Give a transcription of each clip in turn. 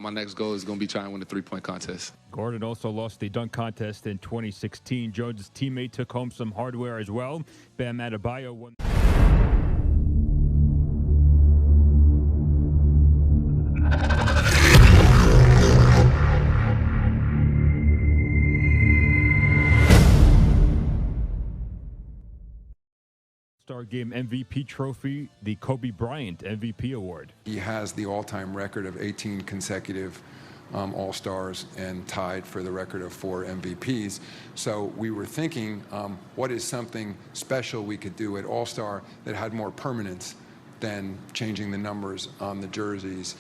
My next goal is going to be trying to win the three-point contest. Gordon also lost the dunk contest in 2016. Jones' teammate took home some hardware as well. Bam Adebayo won. All-Star Game MVP trophy, the Kobe Bryant MVP award. He has the all-time record of 18 consecutive All-Stars and tied for the record of 4 MVPs. So we were thinking, what is something special we could do at All-Star that had more permanence than changing the numbers on the jerseys?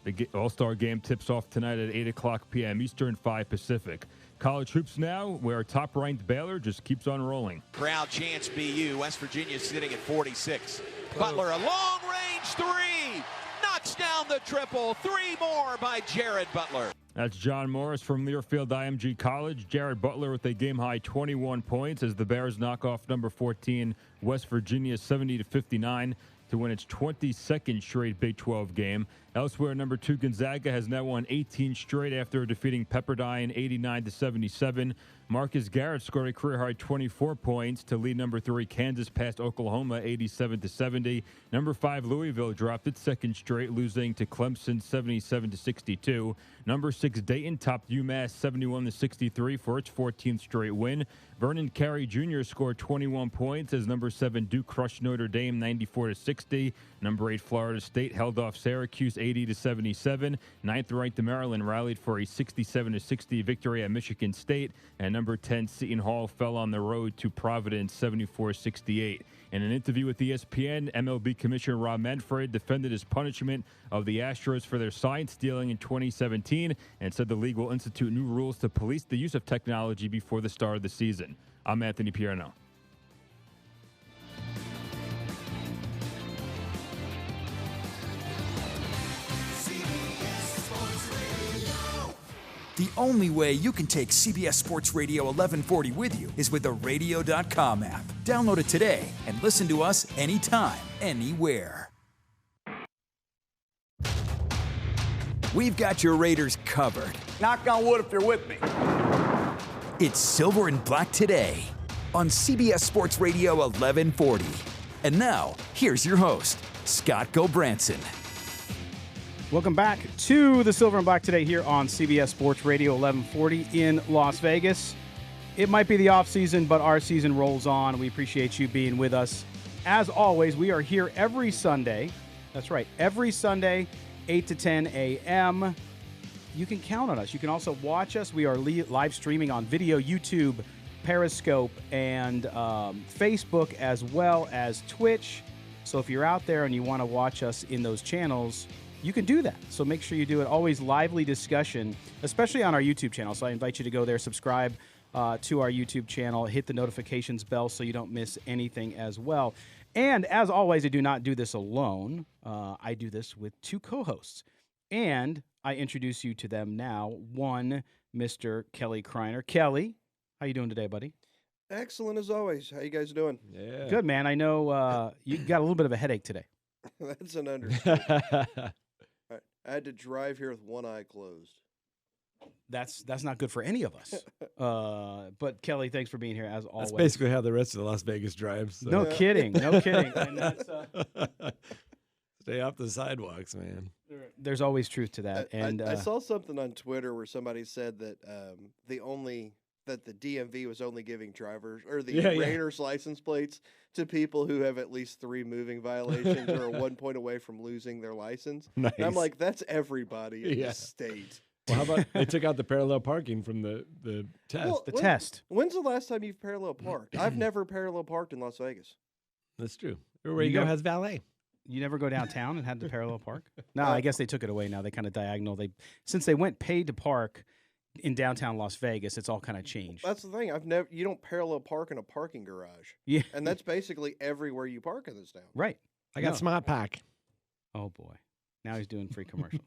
The All-Star Game tips off tonight at 8 o'clock p.m. Eastern, 5 Pacific. College hoops now, where top-ranked Baylor just keeps on rolling. Crowd chants BU. West Virginia sitting at 46. Butler, a long-range three. Knocks down the triple. 3 more by Jared Butler. That's John Morris from Learfield IMG College. Jared Butler with a game-high 21 points as the Bears knock off number 14 West Virginia 70-59 to win its 22nd straight Big 12 game. Elsewhere, number 2 Gonzaga has now won 18 straight after defeating Pepperdine 89-77. Marcus Garrett scored a career-high 24 points to lead number 3 Kansas past Oklahoma 87-70. Number 5 Louisville dropped its second straight, losing to Clemson 77-62. Number 6 Dayton topped UMass 71-63 for its 14th straight win. Vernon Carey Jr. scored 21 points as number 7 Duke crushed Notre Dame 94-60. Number 8 Florida State held off Syracuse 80-77. 9th-ranked Maryland rallied for a 67-60 victory at Michigan State, and number 10 Seton Hall fell on the road to Providence 74-68. In an interview with ESPN, MLB Commissioner Rob Manfred defended his punishment of the Astros for their sign stealing in 2017 and said the league will institute new rules to police the use of technology before the start of the season. I'm Anthony Pierno. The only way you can take CBS Sports Radio 1140 with you is with the Radio.com app. Download it today and listen to us anytime, anywhere. We've got your Raiders covered. Knock on wood if you're with me. It's Silver and Black today on CBS Sports Radio 1140. And now, here's your host, Scott Gobranson. Welcome back to the Silver and Black today here on CBS Sports Radio 1140 in Las Vegas. It might be the off season, but our season rolls on. We appreciate you being with us. As always, we are here every Sunday. That's right, every Sunday, 8 to 10 a.m. You can count on us. You can also watch us. We are live streaming on video, YouTube, Periscope, and Facebook, as well as Twitch. So if you're out there and you want to watch us in those channels, you can do that. So make sure you do it. Always lively discussion, especially on our YouTube channel. So I invite you to go there, subscribe to our YouTube channel, hit the notifications bell so you don't miss anything as well. And as always, I do not do this alone. I do this with 2 co-hosts. And I introduce you to them now. One, Mr. Kelly Kreiner. Kelly, how you doing today, buddy? Excellent as always. How you guys doing? Yeah. Good, man. I know you got a little bit of a headache today. That's an understatement. I had to drive here with one eye closed. That's not good for any of us. But Kelly, thanks for being here as always. That's basically how the rest of the Las Vegas drives. So. No kidding. No kidding. And that's, stay off the sidewalks, man. There's always truth to that. And I saw something on Twitter where somebody said that the DMV was only giving drivers or the Raiders license plates to people who have at least 3 moving violations or are 1 point away from losing their license. Nice. And I'm like, that's everybody in the state. Well, how about they took out the parallel parking from the test? Well, test. When's the last time you've parallel parked? I've never parallel parked in Las Vegas. That's true. Everywhere you go has valet. You never go downtown and had to parallel park? No, I guess they took it away now. They kind of diagonal. Since they went paid to park in downtown Las Vegas, it's all kind of changed. That's the thing. You don't parallel park in a parking garage. Yeah. And that's basically everywhere you park in this town. Right. I got Smart Pack. Oh, boy. Now he's doing free commercials.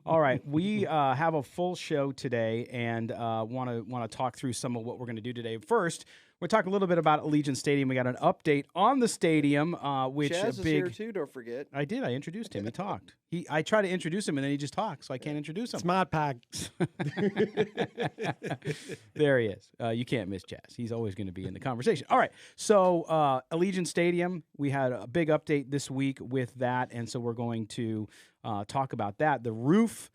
All right. We have a full show today and want to talk through some of what we're going to do today. First, We'll talk a little bit about Allegiant Stadium. We got an update on the stadium, which Chaz a is big. here too. Don't forget. I did. I introduced him. He talked. I tried to introduce him, and then he just talked, so I can't introduce him. Smart pack. There he is. You can't miss Chaz. He's always going to be in the conversation. All right. So Allegiant Stadium, we had a big update this week with that, and so we're going to talk about that. The roof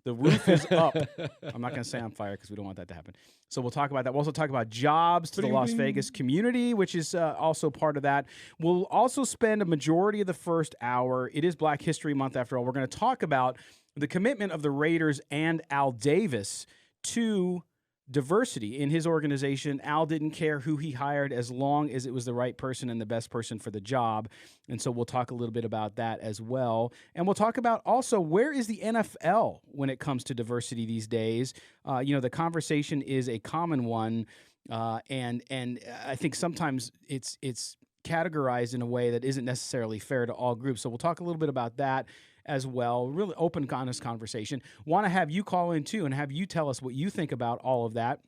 is up. I'm not going to say on fire because we don't want that to happen. So we'll talk about that. We'll also talk about jobs to the Las Vegas community, which is also part of that. We'll also spend a majority of the first hour. It is Black History Month, after all. We're going to talk about the commitment of the Raiders and Al Davis to diversity in his organization. Al didn't care who he hired as long as it was the right person and the best person for the job. And so we'll talk a little bit about that as well. And we'll talk about also, where is the NFL when it comes to diversity these days? The conversation is a common one. And I think sometimes it's categorized in a way that isn't necessarily fair to all groups. So we'll talk a little bit about that as well. Really open, honest conversation. Want to have you call in too and have you tell us what you think about all of that.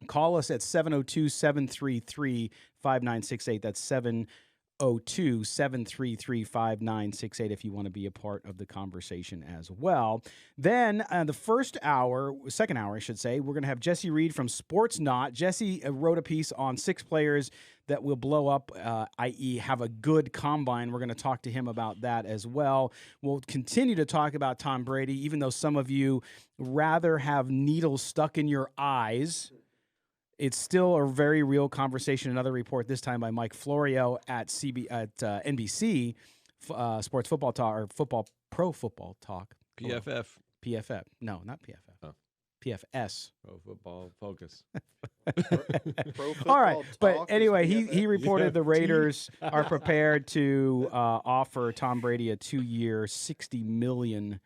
Call us at 702-733-5968. That's 702-733-5968 if you want to be a part of the conversation as well. Then the second hour, I should say, we're going to have Jesse Reed from Sports Not. Jesse wrote a piece on 6 players that will blow up, i.e. have a good combine. We're going to talk to him about that as well. We'll continue to talk about Tom Brady, even though some of you rather have needles stuck in your eyes. It's still a very real conversation. Another report, this time by Mike Florio at NBC Sports Football Talk, or Pro Football Talk. PFF. PFF. No, not PFF. Oh. PFS. Pro Football Focus. Pro football All right, but talk anyway, is he PFF. reported the Raiders are prepared to offer Tom Brady a 2-year, $60 million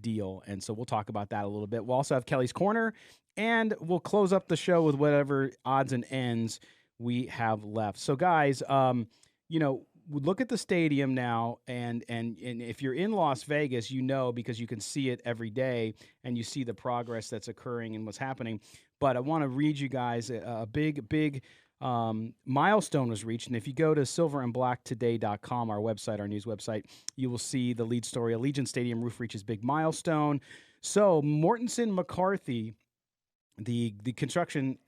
deal, and so we'll talk about that a little bit. We'll also have Kelly's Corner, and we'll close up the show with whatever odds and ends we have left. So, guys, look at the stadium now, and if you're in Las Vegas, because you can see it every day, and you see the progress that's occurring and what's happening. But I want to read you guys a big milestone was reached. And if you go to silverandblacktoday.com, our website, our news website, you will see the lead story. Allegiant Stadium roof reaches big milestone. So Mortensen McCarthy, the construction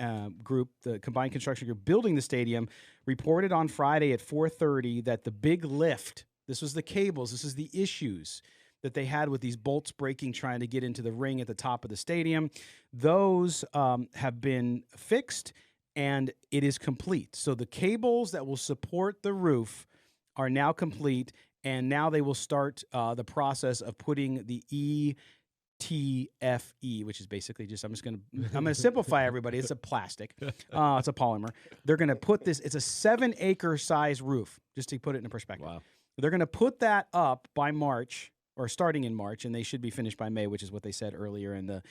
group, the combined construction group building the stadium, reported on Friday at 4:30 that the big lift, this was the cables, this is the issues that they had with these bolts breaking, trying to get into the ring at the top of the stadium. Those have been fixed, and it is complete. So the cables that will support the roof are now complete, and now they will start the process of putting the TFE, which is basically just, I'm going to simplify everybody. It's a plastic. It's a polymer. They're going to put this, it's a 7-acre size roof, just to put it in perspective. Wow. They're going to put that up by March, or starting in March, and they should be finished by May, which is what they said earlier in the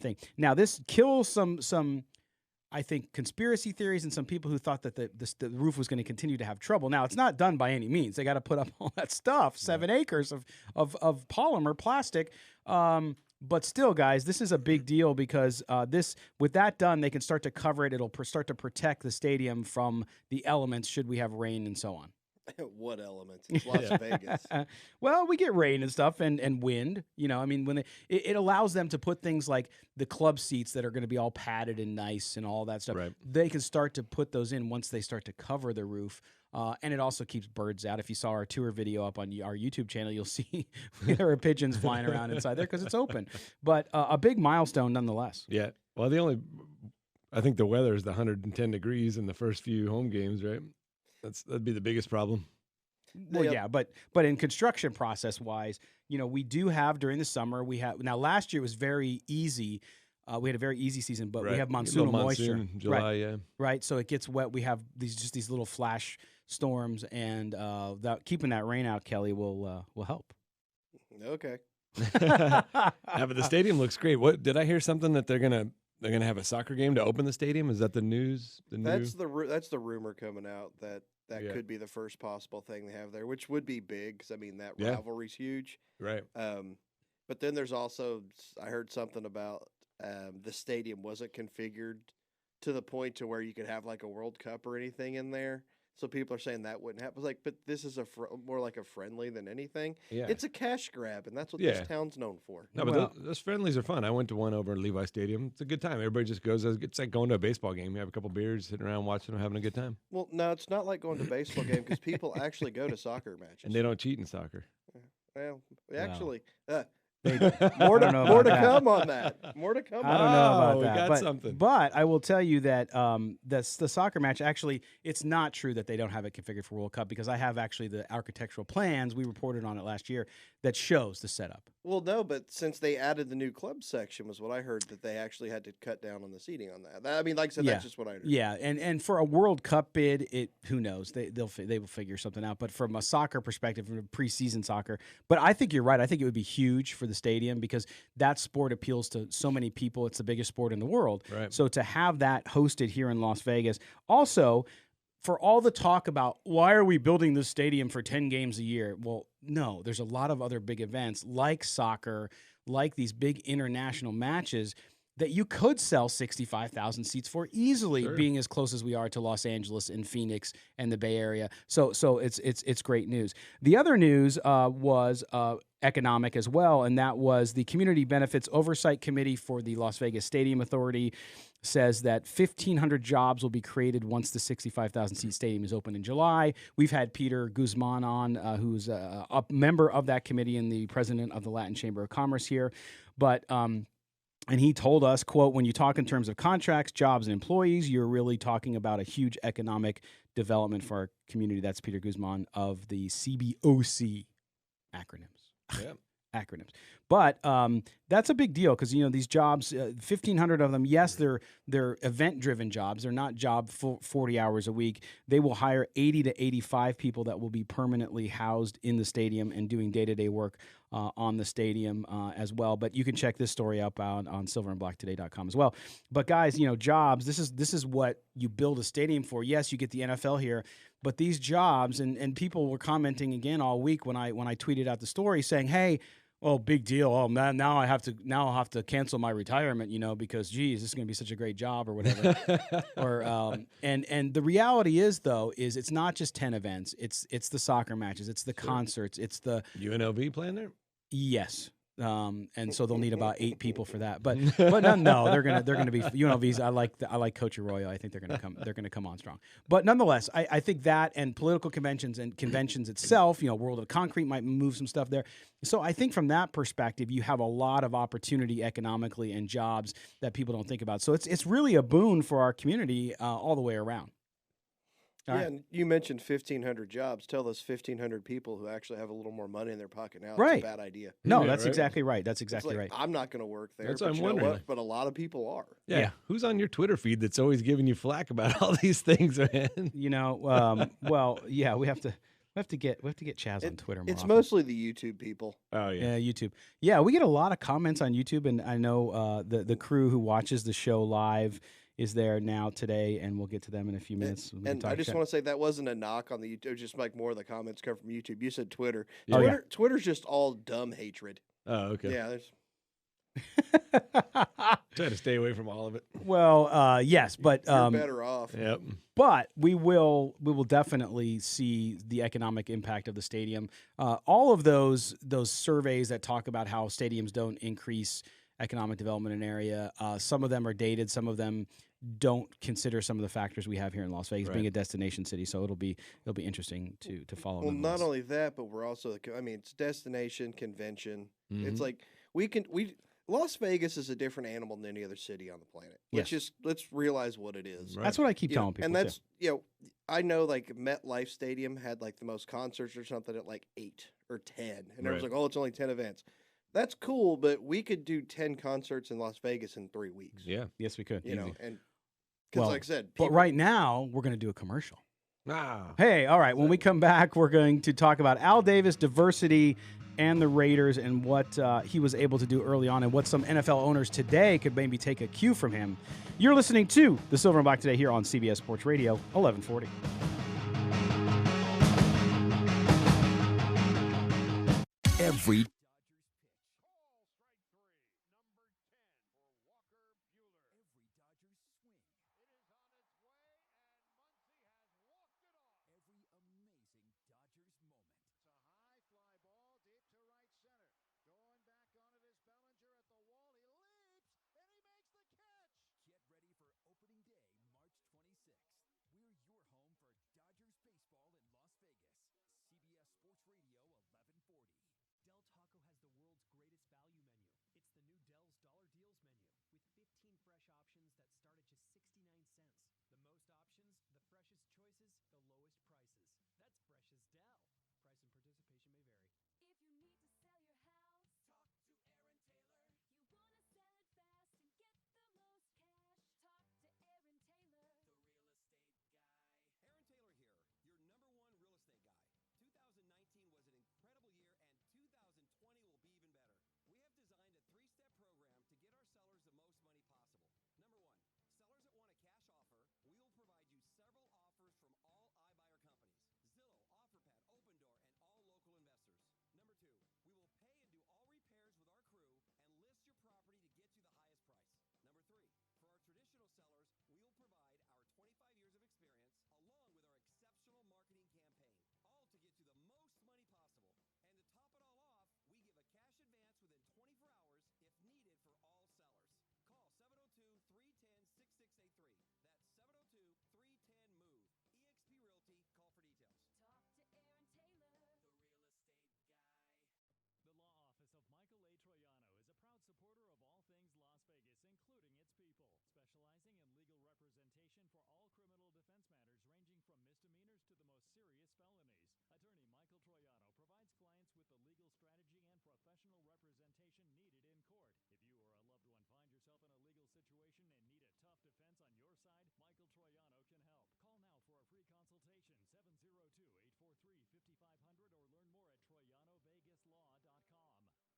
thing. Now, this kills some I think, conspiracy theories and some people who thought that the roof was going to continue to have trouble. Now, it's not done by any means. They got to put up all that stuff, 7 acres of polymer plastic. But still, guys, this is a big deal because with that done, they can start to cover it. It'll start to protect the stadium from the elements should we have rain and so on. What elements? It's Las Vegas. Well, we get rain and stuff and wind. When it allows them to put things like the club seats that are going to be all padded and nice and all that stuff. Right. They can start to put those in once they start to cover the roof. And it also keeps birds out. If you saw our tour video up on our YouTube channel, you'll see there are pigeons flying around inside there because it's open. But a big milestone nonetheless. Yeah. Well, I think the weather is the 110 degrees in the first few home games, right? That'd be the biggest problem. Well, yeah, but in construction process wise, we do have during the summer, now last year was very easy. We had a very easy season, but we have monsoonal moisture. July, right. yeah. Right. So it gets wet. We have these little flash storms, and keeping that rain out, Kelly, will help. Okay. Yeah, but the stadium looks great. What did I hear something that they're gonna have a soccer game to open the stadium? Is that the news? That's the rumor coming out that could be the first possible thing they have there, which would be big because that rivalry's huge. Right. But then there's also, I heard something about the stadium wasn't configured to the point to where you could have like a World Cup or anything in there. So people are saying that wouldn't happen. It's like, but this is more like a friendly than anything. Yeah. It's a cash grab, and that's what this town's known for. No, but those friendlies are fun. I went to one over at Levi Stadium. It's a good time. Everybody just goes. It's like going to a baseball game. You have a couple beers, sitting around watching them, having a good time. Well, no, it's not like going to a baseball game because people actually go to soccer matches. And they don't cheat in soccer. Well, actually, more to come on that. More to come. I don't know about we that. got something. But I will tell you that the soccer match, actually, it's not true that they don't have it configured for World Cup, because I have actually the architectural plans. We reported on it last year that shows the setup. Well, no, but since they added the new club section, was what I heard, that they actually had to cut down on the seating on that. I mean, like I said, that's just what I heard. Yeah, and for a World Cup bid, who knows? They will figure something out. But from a soccer perspective, from preseason soccer, but I think you're right. I think it would be huge for the stadium because that sport appeals to so many people. It's the biggest sport in the world. Right. So to have that hosted here in Las Vegas, also for all the talk about why are we building this stadium for 10 games a year? Well, no, there's a lot of other big events like soccer, like these big international matches that you could sell 65,000 seats for easily, being as close as we are to Los Angeles and Phoenix and the Bay Area. So it's great news. The other news was economic as well, and that was the Community Benefits Oversight Committee for the Las Vegas Stadium Authority says that 1,500 jobs will be created once the 65,000-seat stadium is open in July. We've had Peter Guzman on, who's a member of that committee and the president of the Latin Chamber of Commerce here. But and he told us, quote, when you talk in terms of contracts, jobs, and employees, you're really talking about a huge economic development for our community. That's Peter Guzman of the CBOC acronyms. Yeah. Acronyms. But that's a big deal because, you know, these jobs, 1,500 of them, yes, they're event-driven jobs. They're not 40 hours a week. They will hire 80 to 85 people that will be permanently housed in the stadium and doing day-to-day work on the stadium as well. But you can check this story up on silverandblacktoday.com as well. But guys, you know, jobs, this is what you build a stadium for. Yes, you get the NFL here, but these jobs, and people were commenting again all week when I tweeted out the story saying, hey, oh, big deal. Oh man, now I'll have to cancel my retirement, you know, because geez, this is going to be such a great job or whatever. Or and the reality is though, is it's not just 10 events. It's the soccer matches, it's the concerts, it's the UNLV playing there? Yes. And so they'll need about 8 people for that. But no, they're gonna be UNLV's. I like Coach Arroyo. I think they're gonna come on strong. But nonetheless, I think that and political conventions and conventions itself, you know, World of Concrete might move some stuff there. So I think from that perspective, you have a lot of opportunity economically and jobs that people don't think about. So it's really a boon for our community all the way around. And you mentioned 1,500 jobs. Tell those 1,500 people who actually have a little more money in their pocket now. Right. It's a bad idea. No, that's exactly right. That's exactly right. I'm not going to work there. That's but what I'm you know wondering. what? But a lot of people are. Yeah. Who's on your Twitter feed that's always giving you flack about all these things, man? You know, well, yeah, we have to get Chaz on Twitter more It's often. mostly the YouTube people. Oh yeah. Yeah, YouTube. Yeah, we get a lot of comments on YouTube, and I know the crew who watches the show live is there now today, and we'll get to them in a few minutes. And I just want to say that wasn't a knock on the YouTube. Just like more of the comments come from YouTube. You said Twitter. Yeah. Twitter's just all dumb hatred. Oh, okay. Yeah, there's. Try to stay away from all of it. Well, yes, but You're better off. Yep. But we will definitely see the economic impact of the stadium. All of those surveys that talk about how stadiums don't increase economic development in an area, some of them are dated, some of them don't consider some of the factors we have here in Las Vegas, being a destination city. So it'll be interesting to follow. Well, not only that, but we're also, I mean, it's destination, convention. Mm-hmm. It's like Las Vegas is a different animal than any other city on the planet. Let's realize what it is. Right. That's what I keep telling people. And that's, you know, I know like MetLife Stadium had like the most concerts or something at like 8 or 10. And everyone's like, oh, it's only 10 events. That's cool, but we could do 10 concerts in Las Vegas in 3 weeks. Yeah. Yes, we could. You know, and because like I said, but right now we're going to do a commercial. Ah. Hey, all right. When we come back, we're going to talk about Al Davis, diversity, and the Raiders, and what he was able to do early on, and what some NFL owners today could maybe take a cue from him. You're listening to the Silver and Black today here on CBS Sports Radio 1140. Every including its people. Specializing in legal representation for all criminal defense matters ranging from misdemeanors to the most serious felonies. Attorney Michael Troiano provides clients with the legal strategy and professional representation needed in court. If you or a loved one find yourself in a legal situation and need a tough defense on your side, Michael Troiano can help. Call now for a free consultation, 702-843-5500, or learn more at TroianoVegasLaw.com.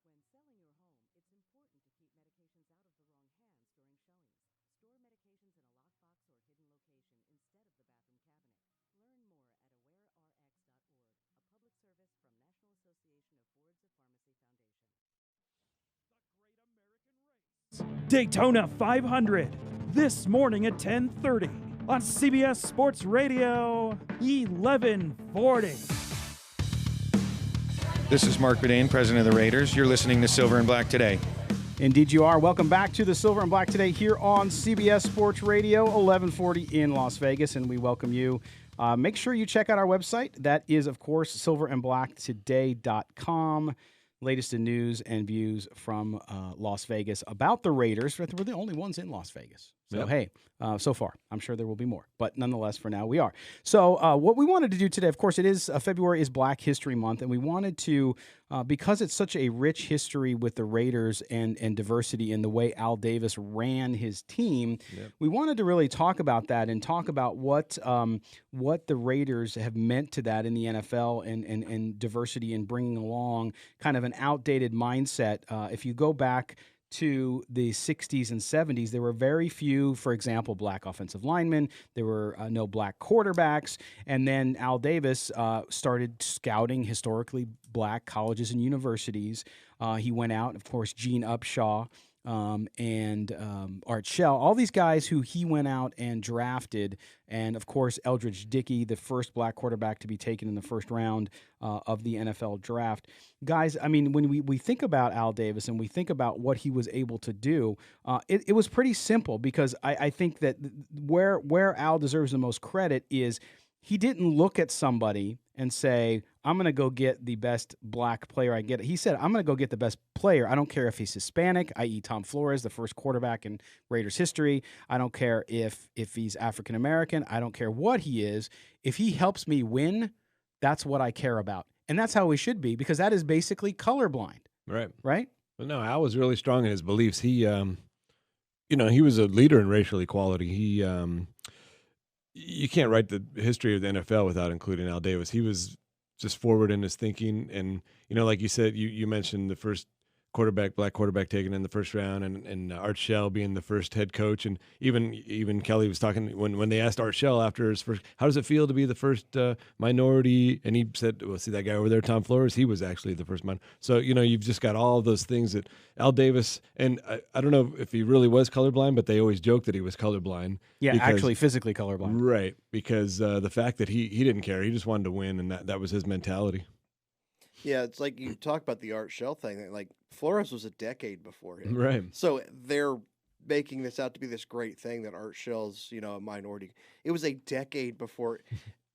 When selling your home, it's important to keep medications out of the wrong hands during showings. Store medications in a lockbox or hidden location instead of the bathroom cabinet. Learn more at awarerx.org, a public service from National Association of Boards of Pharmacy Foundation. Daytona 500 this morning at 10:30 on CBS Sports Radio 1140. This is Mark Bedane, president of the Raiders. You're listening to Silver and Black Today. Indeed you are. Welcome back to the Silver and Black Today here on CBS Sports Radio 1140 in Las Vegas, and we welcome you. Make sure you check out our website. That is, of course, silverandblacktoday.com. Latest in news and views from Las Vegas about the Raiders. We're the only ones in Las Vegas. So, hey, so far, I'm sure there will be more. But nonetheless, for now, we are. So what we wanted to do today, of course, February is Black History Month, and we wanted to, because it's such a rich history with the Raiders and diversity in the way Al Davis ran his team, we wanted to really talk about that and talk about what the Raiders have meant to that in the NFL and diversity and bringing along kind of an outdated mindset. If you go back to the 60s and 70s, there were very few, for example, black offensive linemen. There were no black quarterbacks. And then Al Davis started scouting historically black colleges and universities. He went out, of course, Gene Upshaw and Art Shell, all these guys who he went out and drafted. And, of course, Eldridge Dickey, the first black quarterback to be taken in the first round of the NFL draft. Guys, I mean, when we think about Al Davis and we think about what he was able to do, it was pretty simple, because I think that where Al deserves the most credit is he didn't look at somebody and say, I'm going to go get the best black player I get. He said, I'm going to go get the best player. I don't care if he's Hispanic, i.e. Tom Flores, the first quarterback in Raiders history. I don't care if he's African-American. I don't care what he is. If he helps me win, that's what I care about. And that's how we should be, because that is basically colorblind. Right. Right? But no, Al was really strong in his beliefs. He, he was a leader in racial equality. He, you can't write the history of the NFL without including Al Davis. He was just forward in his thinking. And, like you said, you mentioned the first black quarterback taken in the first round, and Art Shell being the first head coach. And even Kelly was talking when they asked Art Shell after his first, how does it feel to be the first minority? And he said, well, see that guy over there, Tom Flores, he was actually the first minority. So, you've just got all of those things that Al Davis, and I don't know if he really was colorblind, but they always joke that he was colorblind. Yeah, actually physically colorblind. Right, because the fact that he didn't care, he just wanted to win, and that was his mentality. Yeah, it's like you talk about the Art Shell thing. Like, Flores was a decade before him. Right. So they're making this out to be this great thing that Art Shell's, a minority. It was a decade before.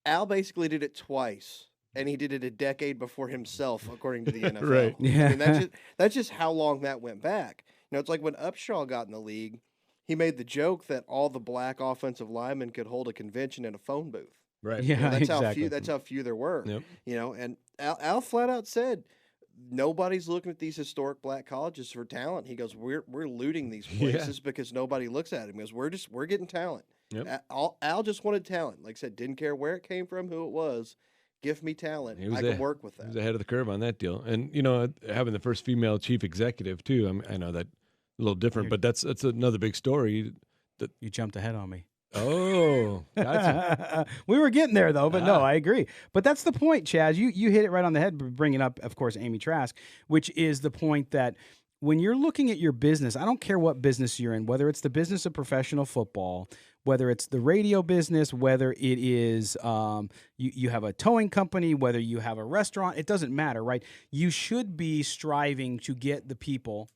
Al basically did it twice, and he did it a decade before himself, according to the NFL. Right. Yeah. I mean, that's just how long that went back. It's like when Upshaw got in the league, he made the joke that all the black offensive linemen could hold a convention in a phone booth. Right. Yeah, that's exactly. how few there were. Yep. And Al flat out said, nobody's looking at these historic black colleges for talent. He goes, we're looting these places because nobody looks at him. He goes, we're getting talent. Yep. Al just wanted talent. Like I said, didn't care where it came from, who it was. Give me talent. I can work with that. He was ahead of the curve on that deal. And, having the first female chief executive, too, I know that a little different, but that's another big story. That You jumped ahead on me. Oh, gotcha. We were getting there, though, but no, I agree. But that's the point, Chaz. You hit it right on the head, bringing up, of course, Amy Trask, which is the point that when you're looking at your business, I don't care what business you're in, whether it's the business of professional football, whether it's the radio business, whether it is you have a towing company, whether you have a restaurant, it doesn't matter, right? You should be striving to get the people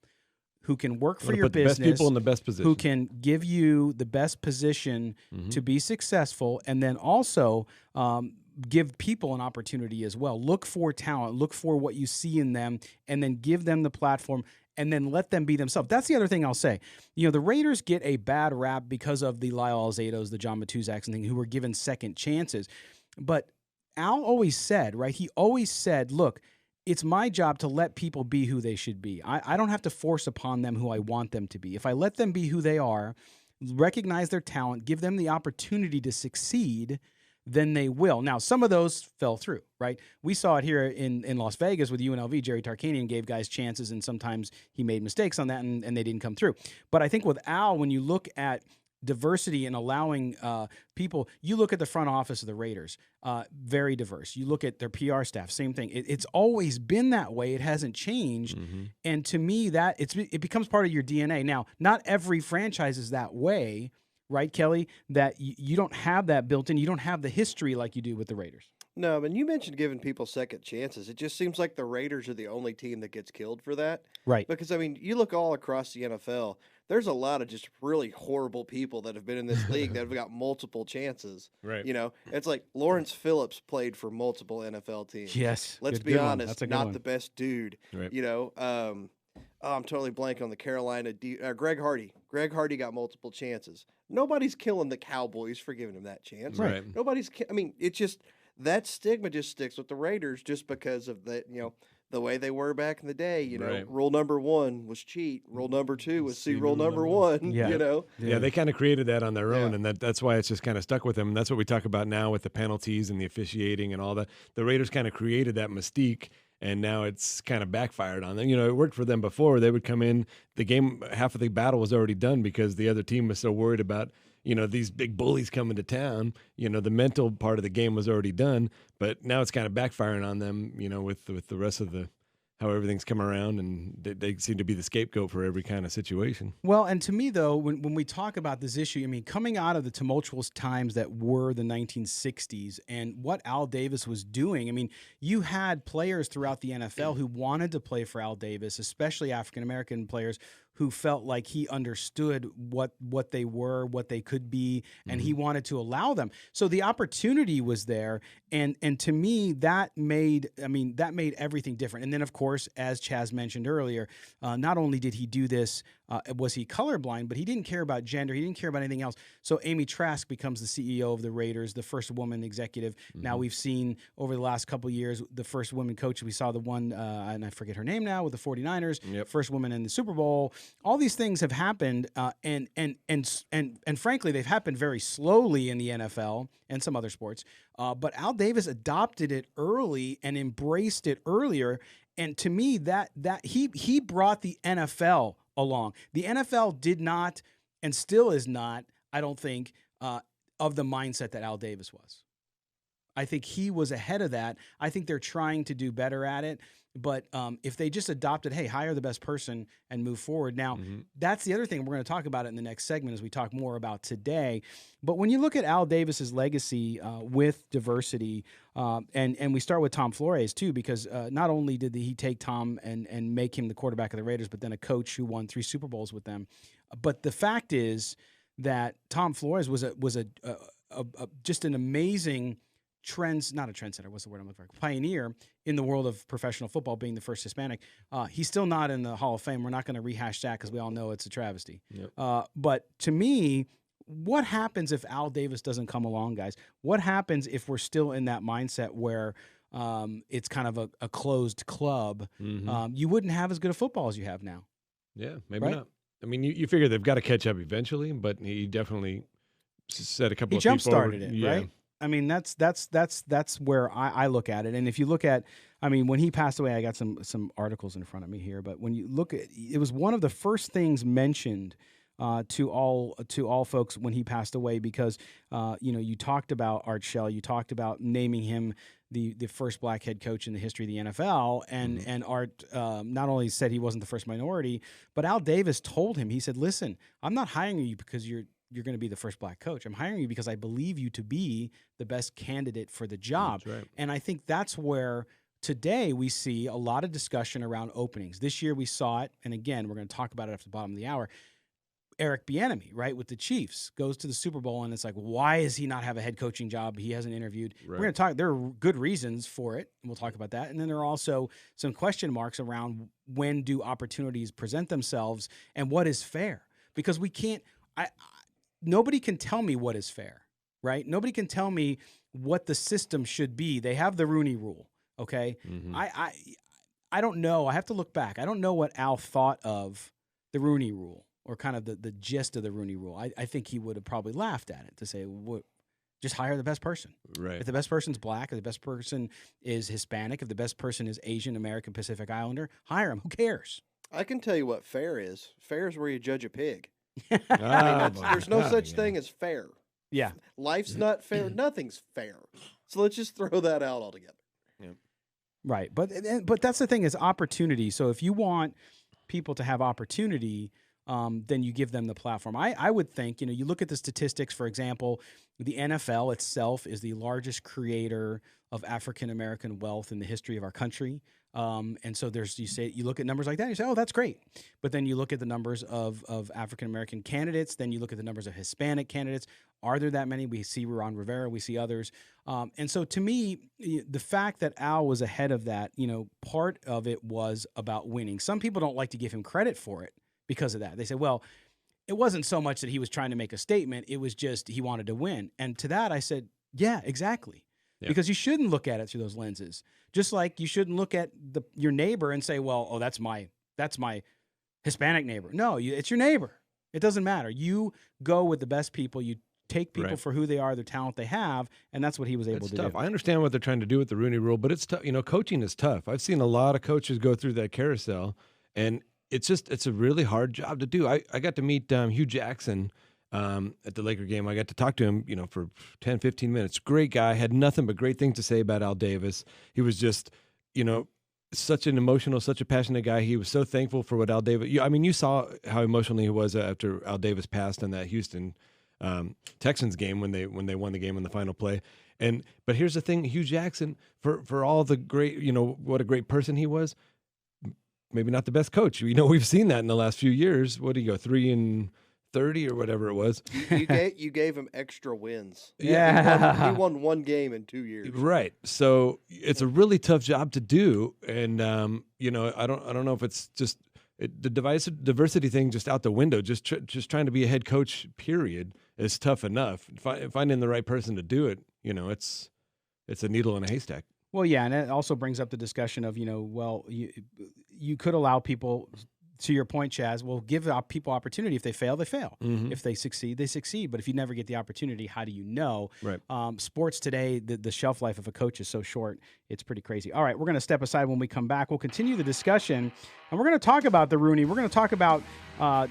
who can work for your business, the best people in the best position, who can give you the best position to be successful, and then also give people an opportunity as well. Look for talent, look for what you see in them, and then give them the platform. and then let them be themselves. That's the other thing I'll say. The Raiders get a bad rap because of the Lyle Alzaados, the John Matuzaks and things, who were given second chances. But Al always said, right? He always said, look, it's my job to let people be who they should be. I don't have to force upon them who I want them to be. If I let them be who they are, recognize their talent, give them the opportunity to succeed, then they will. Now, some of those fell through, right? We saw it here in Las Vegas with UNLV. Jerry Tarkanian gave guys chances, and sometimes he made mistakes on that, and they didn't come through. But I think with Al, when you look at diversity and allowing people, you look at the front office of the Raiders, very diverse. You look at their PR staff, same thing. It's always been that way. It hasn't changed. And to me, that it becomes part of your DNA. Now, not every franchise is that way, right, Kelly? That you don't have that built in. You don't have the history like you do with the Raiders. No, I mean, you mentioned giving people second chances. It just seems like the Raiders are the only team that gets killed for that. Right. Because, I mean, you look all across the NFL, there's a lot of just really horrible people that have been in this league that have got multiple chances. Right. It's like Lawrence Phillips played for multiple NFL teams. Yes. Let's Good be one. honest, That's a good not one. the best dude. Right. I'm totally blanking on the Carolina. Greg Hardy. Greg Hardy got multiple chances. Nobody's killing the Cowboys for giving him that chance. Right. It's just that stigma just sticks with the Raiders just because of the way they were back in the day. Right. Rule number 1 was cheat. Rule number 2 was see rule number 1. Yeah. Yeah, they kind of created that on their own, Yeah. and that's why it's just kind of stuck with them. And that's what we talk about now with the penalties and the officiating and all that. The Raiders kind of created that mystique, and now it's kind of backfired on them. It worked for them before. They would come in, the game, half of the battle was already done because the other team was so worried about these big bullies coming to town. The mental part of the game was already done, but now it's kind of backfiring on them, with the rest of how everything's come around, and they seem to be the scapegoat for every kind of situation. Well, and to me, though, when we talk about this issue, I mean, coming out of the tumultuous times that were the 1960s and what Al Davis was doing, I mean, you had players throughout the NFL who wanted to play for Al Davis, especially African-American players who felt like he understood what they were, what they could be, and he wanted to allow them. So the opportunity was there, and to me that made everything different. And then of course, as Chaz mentioned earlier, not only did he do this, was he colorblind, but he didn't care about gender, he didn't care about anything else. So Amy Trask becomes the CEO of the Raiders, the first woman executive. Now we've seen over the last couple of years the first woman coach. We saw the one, and I forget her name now, with the 49ers, first woman in the Super Bowl. All these things have happened, and frankly, they've happened very slowly in the NFL and some other sports. But Al Davis adopted it early and embraced it earlier. And to me, that he brought the NFL along. The NFL did not, and still is not, I don't think, of the mindset that Al Davis was. I think he was ahead of that. I think they're trying to do better at it. But if they just adopted, hey, hire the best person and move forward. Now, that's the other thing. We're going to talk about it in the next segment as we talk more about today. But when you look at Al Davis's legacy with diversity, and we start with Tom Flores, too, because not only did he take Tom and make him the quarterback of the Raiders, but then a coach who won 3 Super Bowls with them. But the fact is that Tom Flores was just an amazing not a trendsetter, what's the word I'm looking for? Pioneer in the world of professional football, being the first Hispanic. He's still not in the Hall of Fame. We're not going to rehash that because we all know it's a travesty. Yep. But to me, what happens if Al Davis doesn't come along, guys? What happens if we're still in that mindset where it's kind of a closed club? You wouldn't have as good a football as you have now. Yeah, maybe Right? not. I mean, you figure they've got to catch up eventually, but he definitely set a couple He of feet forward. jump-started it, right? I mean, that's where I look at it. And if you look at, I mean, when he passed away, I got some articles in front of me here. But when you look at, it was one of the first things mentioned to all folks when he passed away, because you talked about Art Shell, you talked about naming him the first black head coach in the history of the NFL, and Art not only said he wasn't the first minority, but Al Davis told him, he said, "Listen, I'm not hiring you because you're going to be the first black coach. I'm hiring you because I believe you to be the best candidate for the job." That's right. And I think that's where today we see a lot of discussion around openings. This year we saw it, and again, we're going to talk about it after the bottom of the hour. Eric Bieniemy, right, with the Chiefs, goes to the Super Bowl, and it's like, why does he not have a head coaching job? He hasn't interviewed. Right. We're going to talk. There are good reasons for it, and we'll talk about that. And then there are also some question marks around when do opportunities present themselves and what is fair, because we can't. Nobody can tell me what is fair, right? Nobody can tell me what the system should be. They have the Rooney Rule, okay? Mm-hmm. I don't know. I have to look back. I don't know what Al thought of the Rooney Rule, or kind of the gist of the Rooney Rule. I think he would have probably laughed at it to say, just hire the best person. Right. If the best person's black, if the best person is Hispanic, if the best person is Asian, American, Pacific Islander, hire him. Who cares? I can tell you what fair is. Fair is where you judge a pig. I mean, there's no such thing as fair. Yeah. Life's not fair. Nothing's fair. So let's just throw that out altogether. Yeah. Right. But that's the thing, is opportunity. So if you want people to have opportunity, then you give them the platform. I would think, you look at the statistics, for example, the NFL itself is the largest creator of African-American wealth in the history of our country. And so you look at numbers like that and you say, oh, that's great. But then you look at the numbers of African-American candidates. Then you look at the numbers of Hispanic candidates. Are there that many? We see Ron Rivera, we see others. And so to me, the fact that Al was ahead of that, part of it was about winning. Some people don't like to give him credit for it because of that. They say, well, it wasn't so much that he was trying to make a statement. It was just he wanted to win. And to that, I said, yeah, exactly. Yeah. Because you shouldn't look at it through those lenses. Just like you shouldn't look at your neighbor and say, well, oh, that's my Hispanic neighbor. No, it's your neighbor. It doesn't matter. You go with the best people. You take people for who they are, the talent they have, and that's what he was able to tough. do. I understand what they're trying to do with the Rooney Rule, but it's tough. Coaching is tough. I've seen a lot of coaches go through that carousel, and it's a really hard job to do. I got to meet Hugh Jackson at the Laker game. I got to talk to him, for 10, 15 minutes. Great guy, had nothing but great things to say about Al Davis. He was just, such an emotional, such a passionate guy. He was so thankful for what Al Davis. You saw how emotional he was after Al Davis passed in that Houston Texans game when they won the game in the final play. But here's the thing, Hugh Jackson, for all the great, what a great person he was. Maybe not the best coach. We've seen that in the last few years. What did he go, 3-30 or whatever it was? You gave him extra wins. Yeah. He won one game in 2 years. Right. So it's a really tough job to do, and I don't know if it's just the diversity thing just out the window. Just trying to be a head coach, period, is tough enough. Finding the right person to do it, it's a needle in a haystack. Well, yeah, and it also brings up the discussion of, you could allow people, to your point, Chaz, give people opportunity. If they fail, they fail. Mm-hmm. If they succeed, they succeed. But if you never get the opportunity, how do you know? Right. Sports today, the shelf life of a coach is so short, it's pretty crazy. All right, we're going to step aside when we come back. We'll continue the discussion, and we're going to talk about the Rooney. We're going to talk about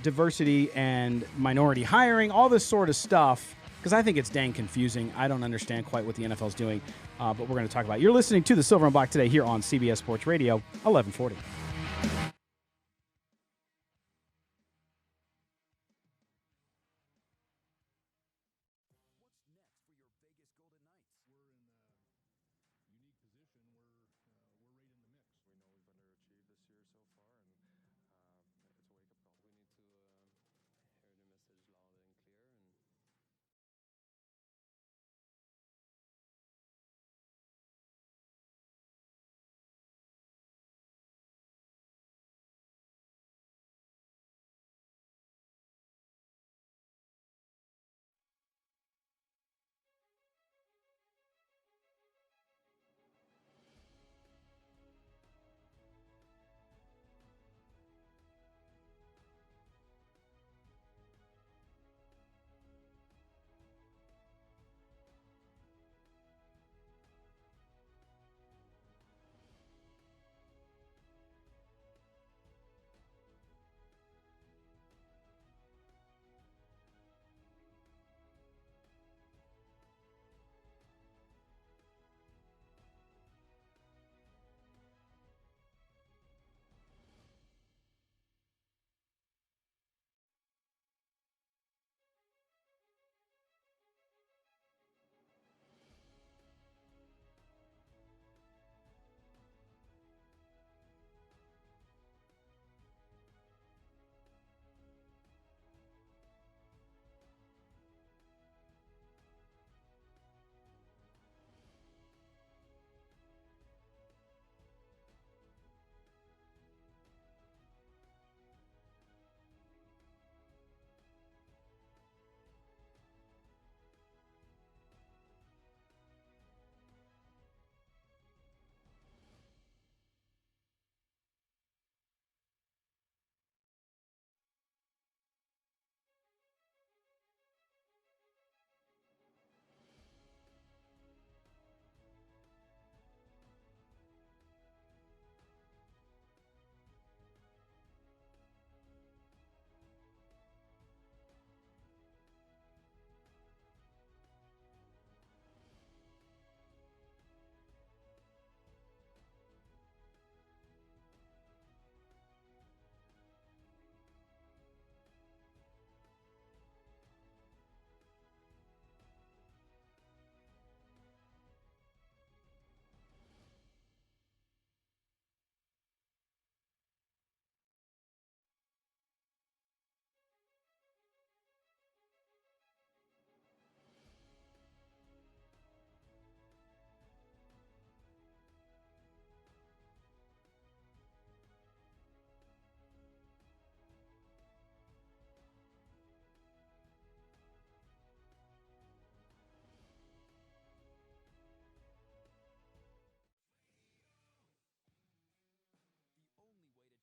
diversity and minority hiring, all this sort of stuff, because I think it's dang confusing. I don't understand quite what the NFL is doing, but we're going to talk about it. You're listening to the Silver and Black today here on CBS Sports Radio, 1140.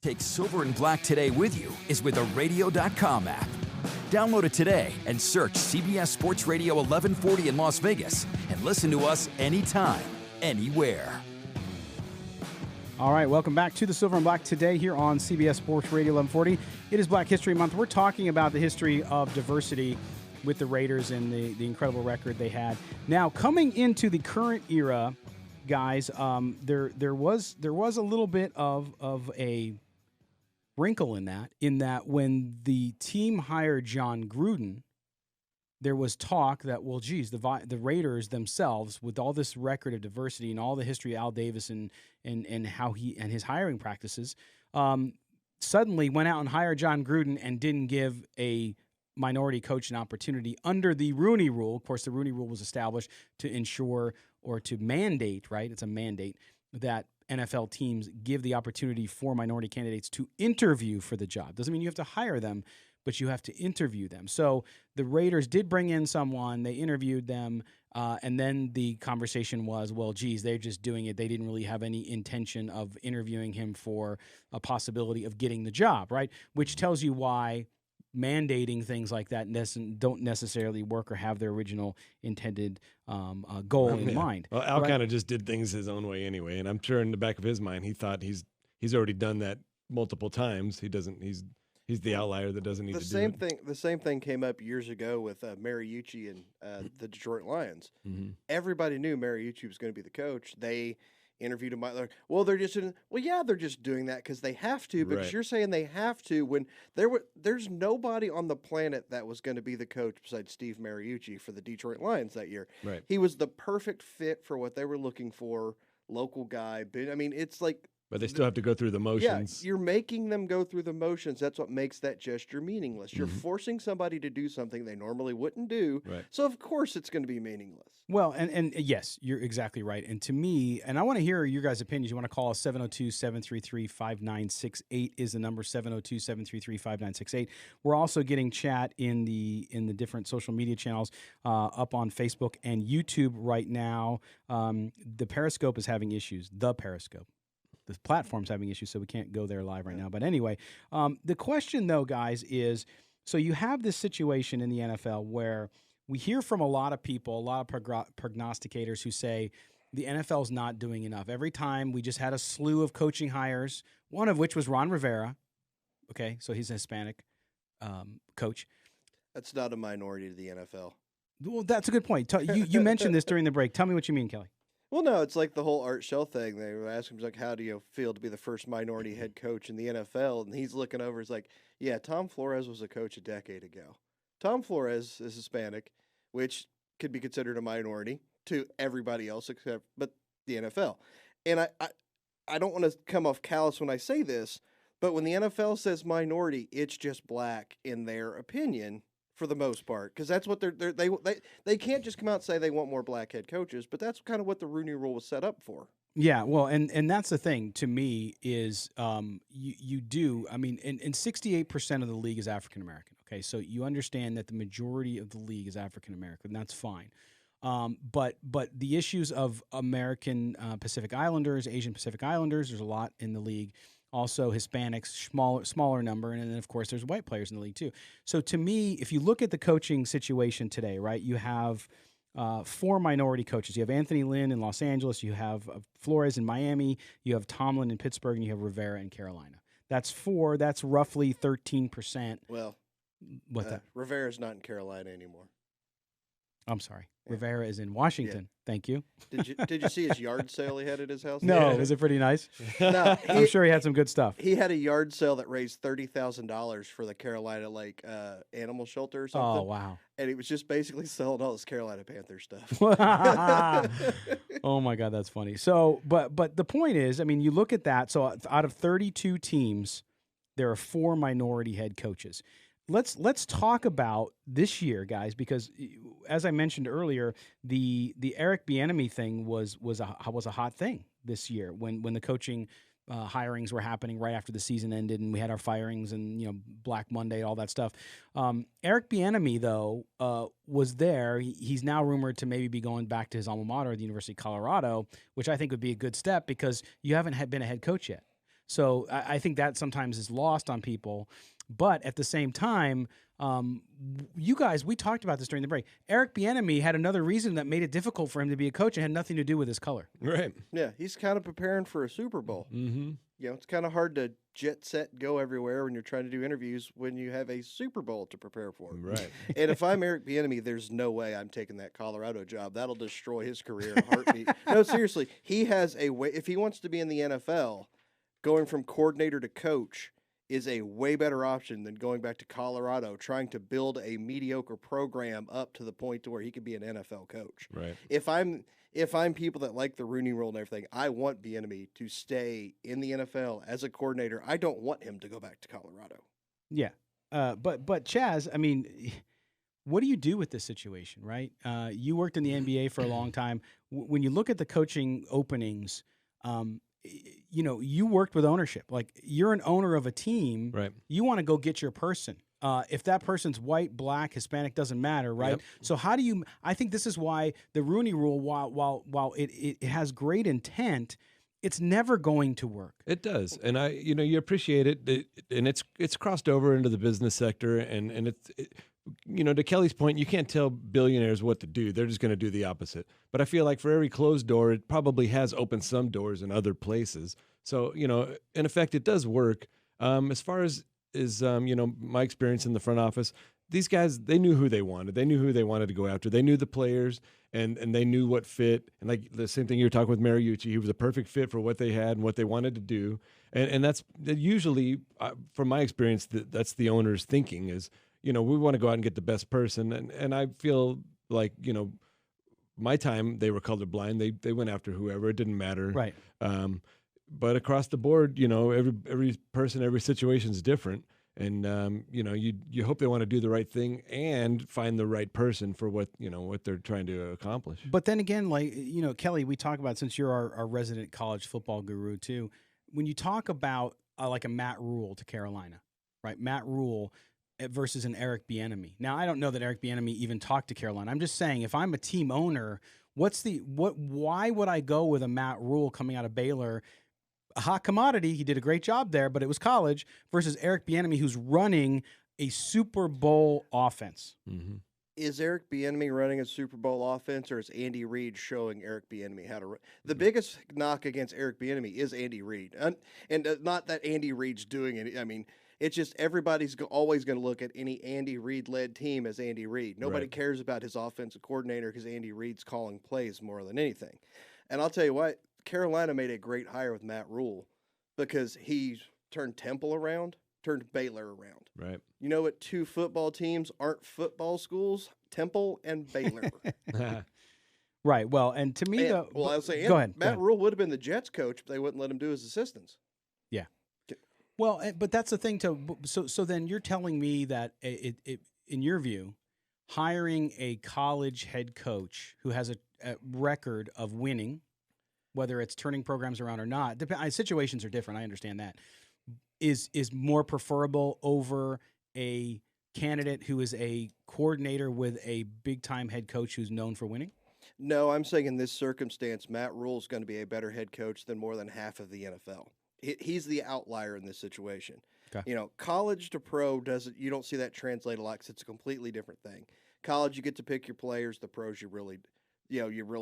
Take Silver and Black Today with you is with the Radio.com app. Download it today and search CBS Sports Radio 1140 in Las Vegas and listen to us anytime, anywhere. All right, welcome back to the Silver and Black Today here on CBS Sports Radio 1140. It is Black History Month. We're talking about the history of diversity with the Raiders and the incredible record they had. Now, coming into the current era, guys, there was a little bit of a wrinkle in that when the team hired John Gruden, there was talk that, well, geez, the Raiders themselves, with all this record of diversity and all the history of Al Davis and how he and his hiring practices, suddenly went out and hired John Gruden and didn't give a minority coach an opportunity under the Rooney Rule. Of course, the Rooney Rule was established to ensure or to mandate, right? It's a mandate that NFL teams give the opportunity for minority candidates to interview for the job. Doesn't mean you have to hire them, but you have to interview them. So the Raiders did bring in someone, they interviewed them, and then the conversation was, well, geez, they're just doing it. They didn't really have any intention of interviewing him for a possibility of getting the job, right? Which tells you why mandating things like that don't necessarily work or have their original intended goal in mind. Well, Al kind of just did things his own way anyway, and I'm sure in the back of his mind he thought he's already done that multiple times. He's the outlier that doesn't need to do it. The same thing came up years ago with Mariucci and the Detroit Lions. Mm-hmm. Everybody knew Mariucci was going to be the coach. They interviewed him. They're just doing that because they have to. Because you're saying they have to when there's nobody on the planet that was going to be the coach besides Steve Mariucci for the Detroit Lions that year. Right. He was the perfect fit for what they were looking for. Local guy, but I mean, it's like. But they still have to go through the motions. Yeah, you're making them go through the motions. That's what makes that gesture meaningless. You're forcing somebody to do something they normally wouldn't do. Right. So, of course, it's going to be meaningless. Well, and yes, you're exactly right. And to me, and I want to hear your guys' opinions. You want to call us 702-733-5968 is the number, 702-733-5968. We're also getting chat in the different social media channels up on Facebook and YouTube right now. The Periscope is having issues. The Periscope. The platform's having issues, so we can't go there live right now. But anyway, the question, though, guys, is so you have this situation in the NFL where we hear from a lot of people, a lot of prognosticators who say the NFL's not doing enough. Every time we just had a slew of coaching hires, one of which was Ron Rivera. Okay, so he's a Hispanic coach. That's not a minority to the NFL. Well, that's a good point. You mentioned this during the break. Tell me what you mean, Kelly. Well, no, it's like the whole Art Shell thing. They were asking him, like, how do you feel to be the first minority head coach in the NFL? And he's looking over, he's like, yeah, Tom Flores was a coach a decade ago. Tom Flores is Hispanic, which could be considered a minority to everybody else but the NFL. And I don't want to come off callous when I say this, but when the NFL says minority, it's just black in their opinion. For the most part, because that's what they can't just come out and say they want more black head coaches, but that's kind of what the Rooney Rule was set up for. Yeah, well, and that's the thing to me is you do. I mean, and 68% of the league is African American. Okay, so you understand that the majority of the league is African American. That's fine. But the issues of American Pacific Islanders, Asian Pacific Islanders, there's a lot in the league. Also Hispanics, smaller number, and then, of course, there's white players in the league, too. So, to me, if you look at the coaching situation today, right, you have 4 minority coaches. You have Anthony Lynn in Los Angeles, you have Flores in Miami, you have Tomlin in Pittsburgh, and you have Rivera in Carolina. That's 4. That's roughly 13%. Well, that? Rivera's not in Carolina anymore. I'm sorry. Yeah. Rivera is in Washington. Yeah. Thank you. Did you see his yard sale he had at his house? No. Is it pretty nice? No. I'm sure he had some good stuff. He had a yard sale that raised $30,000 for the Carolina animal shelter or something. Oh, wow. And he was just basically selling all his Carolina Panther stuff. Oh my God, that's funny. So, but the point is, I mean, you look at that. So out of 32 teams, there are 4 minority head coaches. Let's talk about this year, guys, because as I mentioned earlier, the Eric Bieniemy thing was a hot thing this year when the coaching hirings were happening right after the season ended, and we had our firings and Black Monday, all that stuff. Eric Bieniemy, though, was there. He's now rumored to maybe be going back to his alma mater, the University of Colorado, which I think would be a good step because you haven't been a head coach yet. So I think that sometimes is lost on people. But at the same time, you guys, we talked about this during the break. Eric Bieniemy had another reason that made it difficult for him to be a coach and had nothing to do with his color. Right. Yeah, he's kind of preparing for a Super Bowl. Mm-hmm. You know, it's kind of hard to jet set go everywhere when you're trying to do interviews when you have a Super Bowl to prepare for. Right. And if I'm Eric Bieniemy, there's no way I'm taking that Colorado job. That'll destroy his career in a heartbeat. No, seriously, he has a way. If he wants to be in the NFL, going from coordinator to coach is a way better option than going back to Colorado, trying to build a mediocre program up to the point to where he could be an NFL coach. Right. If I'm people that like the Rooney Rule and everything, I want Bieniemy to stay in the NFL as a coordinator. I don't want him to go back to Colorado. Yeah. But Chaz, I mean, what do you do with this situation, right? You worked in the NBA for a long time. When you look at the coaching openings, you know, you worked with ownership. Like, you're an owner of a team. Right. You want to go get your person. If that person's white, black, Hispanic, doesn't matter, right? Yep. So how do you? I think this is why the Rooney Rule, while it has great intent, it's never going to work. It does, and you appreciate it, and it's crossed over into the business sector, and it's. To Kelly's point, you can't tell billionaires what to do. They're just going to do the opposite. But I feel like for every closed door, it probably has opened some doors in other places. So, in effect, it does work. As far as my experience in the front office, these guys, they knew who they wanted. They knew who they wanted to go after. They knew the players, and they knew what fit. And like the same thing you were talking with Mariucci, he was a perfect fit for what they had and what they wanted to do. And that's usually, from my experience, that's the owner's thinking is, we want to go out and get the best person. And I feel like, my time, they were colorblind. They went after whoever. It didn't matter. Right. But across the board, every person, every situation is different. And, you hope they want to do the right thing and find the right person for what they're trying to accomplish. But then again, Kelly, we talk about, since you're our resident college football guru too, when you talk about like a Matt Rule to Carolina, right? Matt Rule versus an Eric Bieniemy. Now, I don't know that Eric Bieniemy even talked to Carolina. I'm just saying, if I'm a team owner, why would I go with a Matt Rule coming out of Baylor? A hot commodity. He did a great job there, but it was college, versus Eric Bieniemy, who's running a Super Bowl offense. Mm-hmm. Is Eric Bieniemy running a Super Bowl offense, or is Andy Reid showing Eric Bieniemy how to run? The biggest knock against Eric Bieniemy is Andy Reid. And not that Andy Reid's doing it. I mean, it's just everybody's always going to look at any Andy Reid-led team as Andy Reid. Nobody cares about his offensive coordinator because Andy Reid's calling plays more than anything. And I'll tell you what, Carolina made a great hire with Matt Rule because he turned Temple around, turned Baylor around. Right. You know what two football teams aren't football schools? Temple and Baylor. Right. Well, and to me, I was saying, go ahead. Matt Rule would have been the Jets coach, but they wouldn't let him do his assistants. Yeah. Well, but that's the thing too. So then you're telling me that in your view, hiring a college head coach who has a record of winning, whether it's turning programs around or not, situations are different. I understand that. Is more preferable over a candidate who is a coordinator with a big-time head coach who's known for winning? No, I'm saying in this circumstance, Matt Rule is going to be a better head coach than more than half of the NFL. He's the outlier in this situation. Okay. College to pro you don't see that translate a lot because it's a completely different thing. College, you get to pick your players. The pros, you really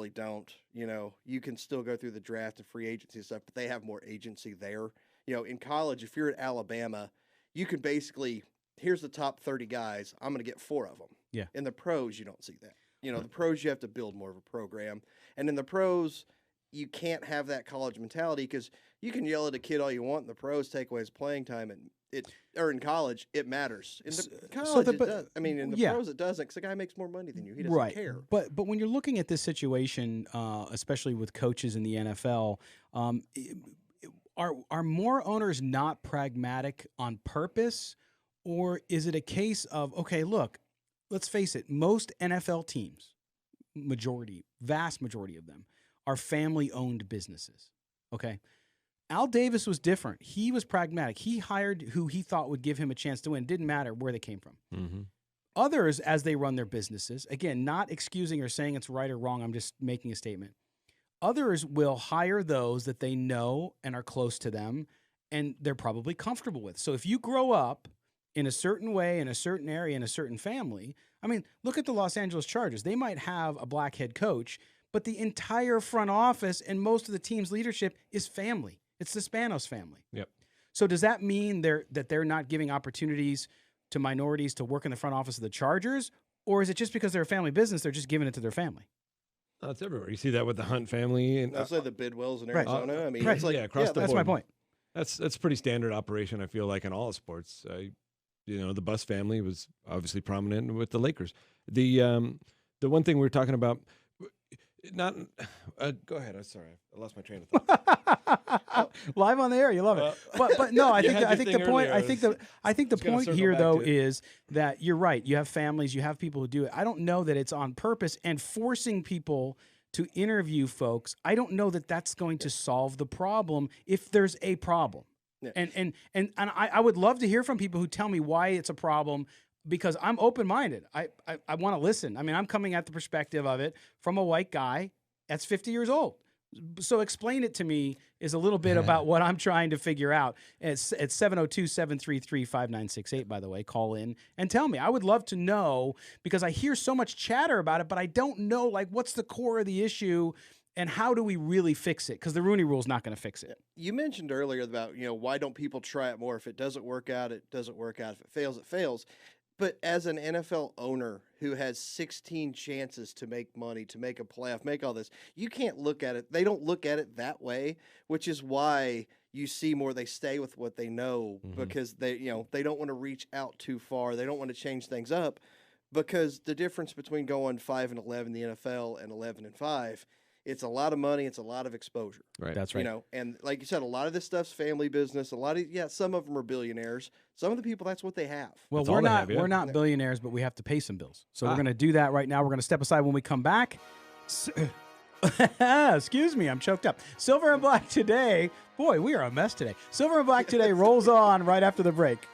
don't. You can still go through the draft and free agency stuff, but they have more agency there. In college, if you're at Alabama, you can basically, here's the top 30 guys. I'm going to get 4 of them. Yeah. In the pros, you don't see that. The pros, you have to build more of a program. And in the pros, you can't have that college mentality because you can yell at a kid all you want, and the pros take away his playing time, and in college, it matters. In the college, it does. I mean, in the pros, it doesn't because the guy makes more money than you. He doesn't care. But when you're looking at this situation, especially with coaches in the NFL, are more owners not pragmatic on purpose, or is it a case of, okay, look, let's face it, most NFL teams, vast majority of them, are family-owned businesses, okay? Al Davis was different. He was pragmatic. He hired who he thought would give him a chance to win. It didn't matter where they came from. Mm-hmm. Others, as they run their businesses, again, not excusing or saying it's right or wrong, I'm just making a statement. Others will hire those that they know and are close to them and they're probably comfortable with. So if you grow up in a certain way, in a certain area, in a certain family, I mean, look at the Los Angeles Chargers. They might have a black head coach, but the entire front office and most of the team's leadership is family. It's the Spanos family. Yep. So does that mean they're not giving opportunities to minorities to work in the front office of the Chargers? Or is it just because they're a family business, they're just giving it to their family? Oh, it's everywhere. You see that with the Hunt family. And I'll say the Bidwells in Right. Arizona. I mean, Right. it's like, across the board. That's my point. That's pretty standard operation, I feel like, in all sports. The Bus family was obviously prominent with the Lakers. The one thing we were talking about, not go ahead. I'm sorry, I lost my train of thought. Live on the air, you love it. But no, I think the point. earlier. I think the Just gonna point circle here back though to it. is that you're right. You have families, you have people who do it. I don't know that it's on purpose and forcing people to interview folks. I don't know that that's going to solve the problem if there's a problem. Yeah. And I would love to hear from people who tell me why it's a problem, because I'm open-minded. I want to listen. I mean, I'm coming at the perspective of it from a white guy that's 50 years old. So explain it to me is a little bit about what I'm trying to figure out. It's 702-733-5968, by the way. Call in and tell me. I would love to know, because I hear so much chatter about it, but I don't know, like, what's the core of the issue and how do we really fix it? Because the Rooney Rule is not going to fix it. You mentioned earlier about, why don't people try it more? If it doesn't work out, it doesn't work out. If it fails, it fails. But as an NFL owner who has 16 chances to make money, to make a playoff, make all this, you can't look at it. They don't look at it that way, which is why you see more. They stay with what they know because they don't want to reach out too far. They don't want to change things up, because the difference between going 5-11 in the NFL and 11-5, it's a lot of money. It's a lot of exposure. Right. That's right. And like you said, a lot of this stuff's family business. Some of them are billionaires. Some of the people, that's what they have. Well, That's all they have, yeah. we're not billionaires, but we have to pay some bills. So we're going to do that right now. We're going to step aside when we come back. Excuse me, I'm choked up. Silver and Black today. Boy, we are a mess today. Silver and Black today rolls on right after the break.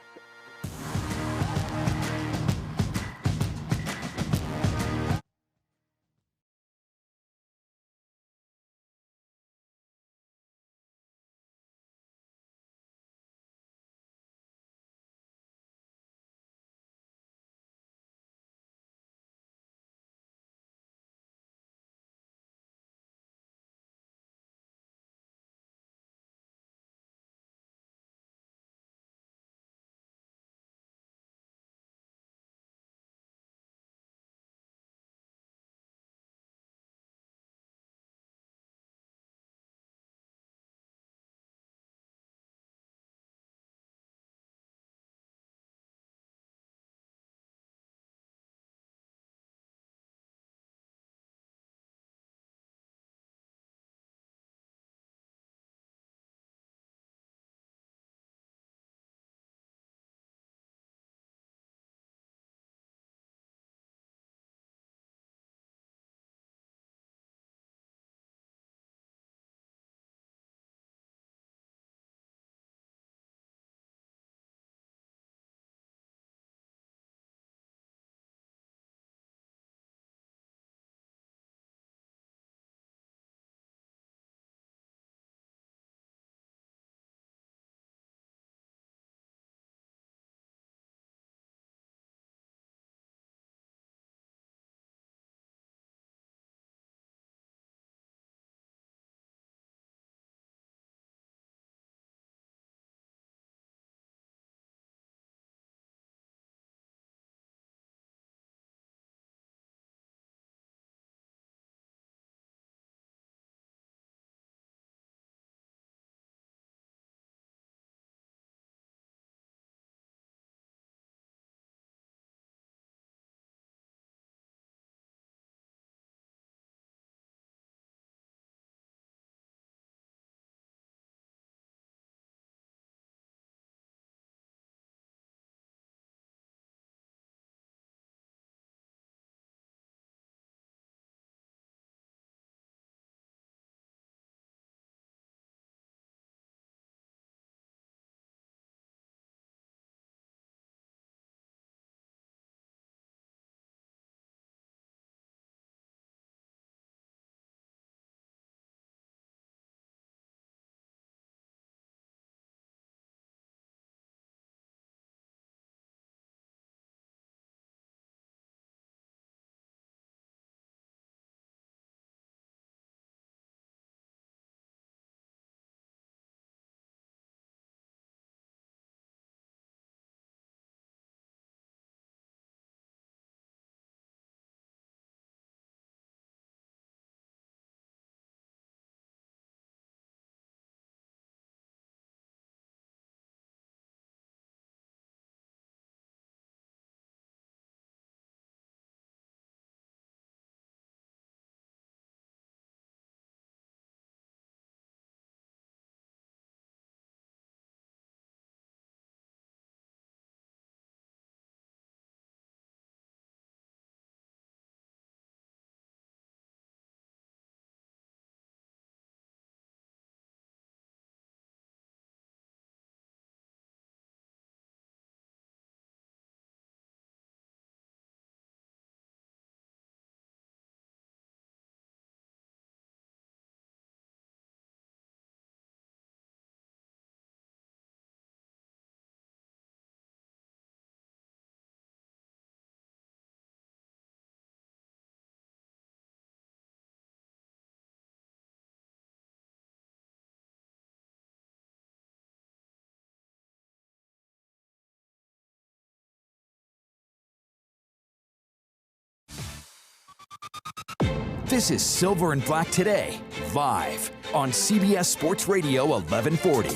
This is Silver and Black Today, live on CBS Sports Radio 1140.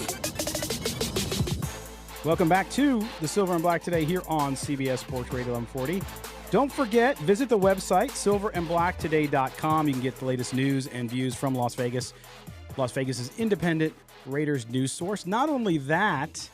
Welcome back to the Silver and Black Today here on CBS Sports Radio 1140. Don't forget, visit the website, silverandblacktoday.com. You can get the latest news and views from Las Vegas. Las Vegas' independent Raiders news source. Not only that,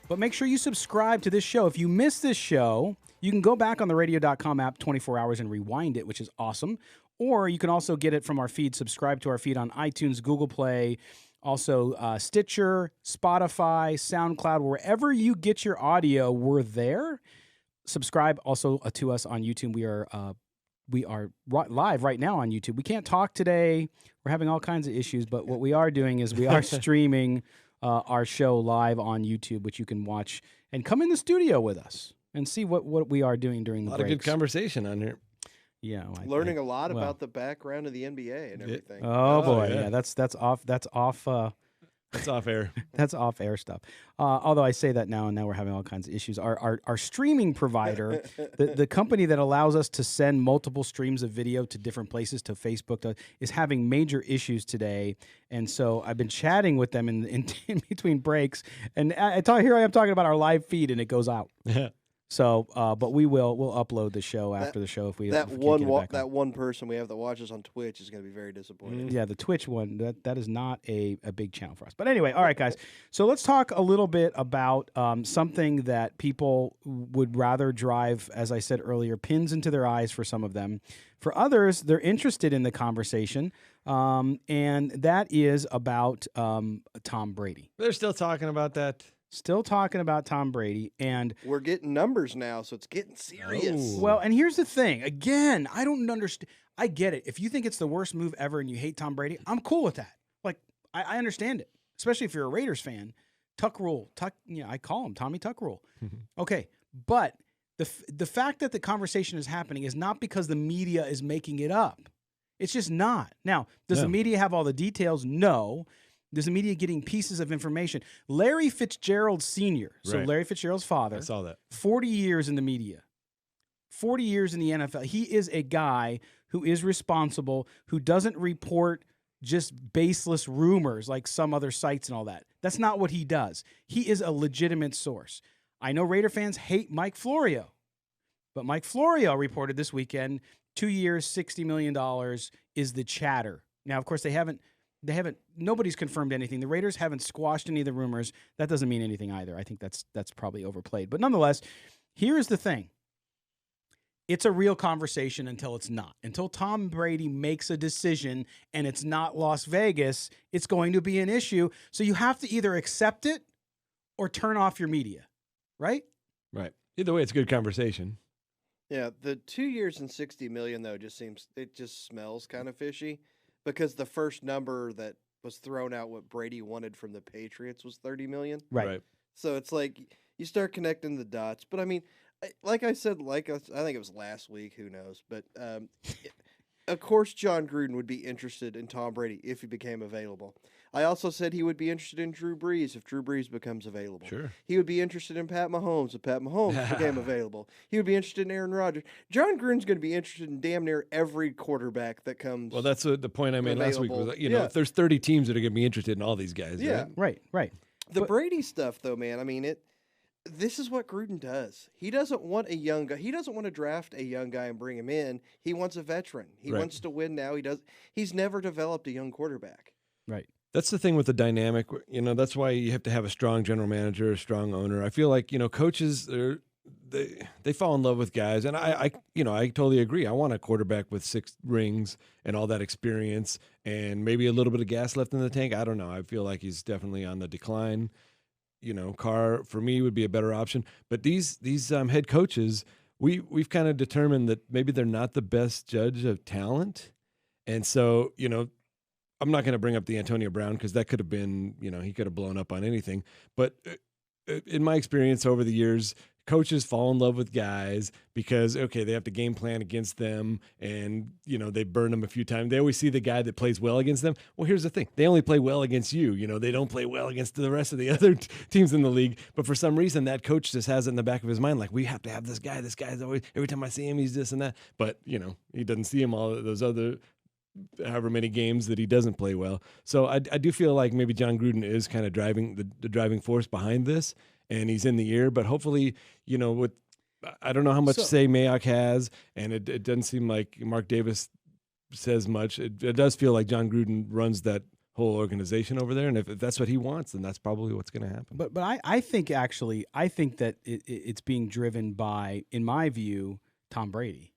but make sure you subscribe to this show. If you miss this show, you can go back on the radio.com app 24 hours and rewind it, which is awesome. Or you can also get it from our feed. Subscribe to our feed on iTunes, Google Play, also Stitcher, Spotify, SoundCloud. Wherever you get your audio, we're there. Subscribe also to us on YouTube. We are live right now on YouTube. We can't talk today. We're having all kinds of issues, but what we are doing is we are streaming our show live on YouTube, which you can watch and come in the studio with us and see what we are doing during the breaks. A lot of good conversation on here. Yeah, learning a lot about the background of the NBA and everything. Oh boy, yeah, that's off. That's off. That's off air. That's off air stuff. Although I say that now, and now we're having all kinds of issues. Our streaming provider, the company that allows us to send multiple streams of video to different places, to Facebook, is having major issues today. And so I've been chatting with them in between breaks, and here I am talking about our live feed, and it goes out. So, but we'll upload the show after the show if we that if we one can't get it back on. that one person we have that watches on Twitch is going to be very disappointed. Yeah, the Twitch one that is not a big channel for us. But anyway, all right, guys. So let's talk a little bit about something that people would rather drive, as I said earlier, pins into their eyes for some of them. For others, they're interested in the conversation, and that is about Tom Brady. They're still talking about that. Still talking about Tom Brady, and we're getting numbers now, so it's getting serious. Well, and here's the thing. Again, I don't understand. I get it. If you think it's the worst move ever and you hate Tom Brady, I'm cool with that. Like, I understand it, especially if you're a Raiders fan. Tuck rule. I call him Tommy Tuck rule. Okay, but the fact that the conversation is happening is not because the media is making it up. It's just not. Now, does the media have all the details? No. There's the media getting pieces of information. Larry Fitzgerald Sr., so Larry Fitzgerald's father, I saw that. 40 years in the media, 40 years in the NFL. He is a guy who is responsible, who doesn't report just baseless rumors like some other sites and all that. That's not what he does. He is a legitimate source. I know Raider fans hate Mike Florio, but Mike Florio reported this weekend 2 years, $60 million is the chatter. Now, of course, nobody's confirmed anything. The Raiders haven't squashed any of the rumors. That doesn't mean anything either. I think that's probably overplayed. But nonetheless, here's the thing. It's a real conversation until it's not. Until Tom Brady makes a decision and it's not Las Vegas, it's going to be an issue. So you have to either accept it or turn off your media, right? Right. Either way, it's a good conversation. Yeah, the 2 years and $60 million, though, just smells kind of fishy. Because the first number that was thrown out, what Brady wanted from the Patriots, was $30 million. Right. So it's like you start connecting the dots. But I mean, like I said, I think it was last week. Who knows? But of course, John Gruden would be interested in Tom Brady if he became available. I also said he would be interested in Drew Brees if Drew Brees becomes available. Sure. He would be interested in Pat Mahomes if Pat Mahomes became available. He would be interested in Aaron Rodgers. John Gruden's going to be interested in damn near every quarterback that comes. Well, that's the point I made last week. Was if there's 30 teams that are going to be interested in all these guys. Yeah. Right. The Brady stuff, though, man. I mean, this is what Gruden does. He doesn't want a young guy. He doesn't want to draft a young guy and bring him in. He wants a veteran. He wants to win now. He's never developed a young quarterback. Right. That's the thing with the dynamic. That's why you have to have a strong general manager, a strong owner. I feel like, coaches, they fall in love with guys. And I totally agree. I want a quarterback with 6 rings and all that experience and maybe a little bit of gas left in the tank. I don't know. I feel like he's definitely on the decline. Carr for me would be a better option. But these head coaches, we've kind of determined that maybe they're not the best judge of talent. And so, I'm not going to bring up the Antonio Brown because that could have been, he could have blown up on anything. But in my experience over the years, coaches fall in love with guys because, they have to game plan against them and, they burn them a few times. They always see the guy that plays well against them. Well, here's the thing. They only play well against you. They don't play well against the rest of the other teams in the league. But for some reason, that coach just has it in the back of his mind, like, we have to have this guy. This guy's always, every time I see him, he's this and that. But, he doesn't see him all those other however many games that he doesn't play well. So I do feel like maybe John Gruden is kind of driving the driving force behind this, and he's in the ear. But hopefully, with I don't know how much say Mayock has, and it doesn't seem like Mark Davis says much. It does feel like John Gruden runs that whole organization over there, and if that's what he wants, then that's probably what's going to happen. But I think that it's being driven by, in my view, Tom Brady.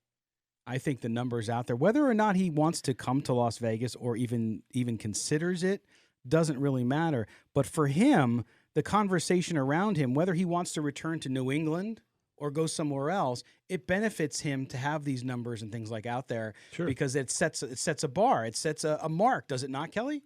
I think the numbers out there, whether or not he wants to come to Las Vegas or even considers it, doesn't really matter. But for him, the conversation around him, whether he wants to return to New England or go somewhere else, it benefits him to have these numbers and things like out there because it sets a bar, it sets a mark, does it not, Kelly?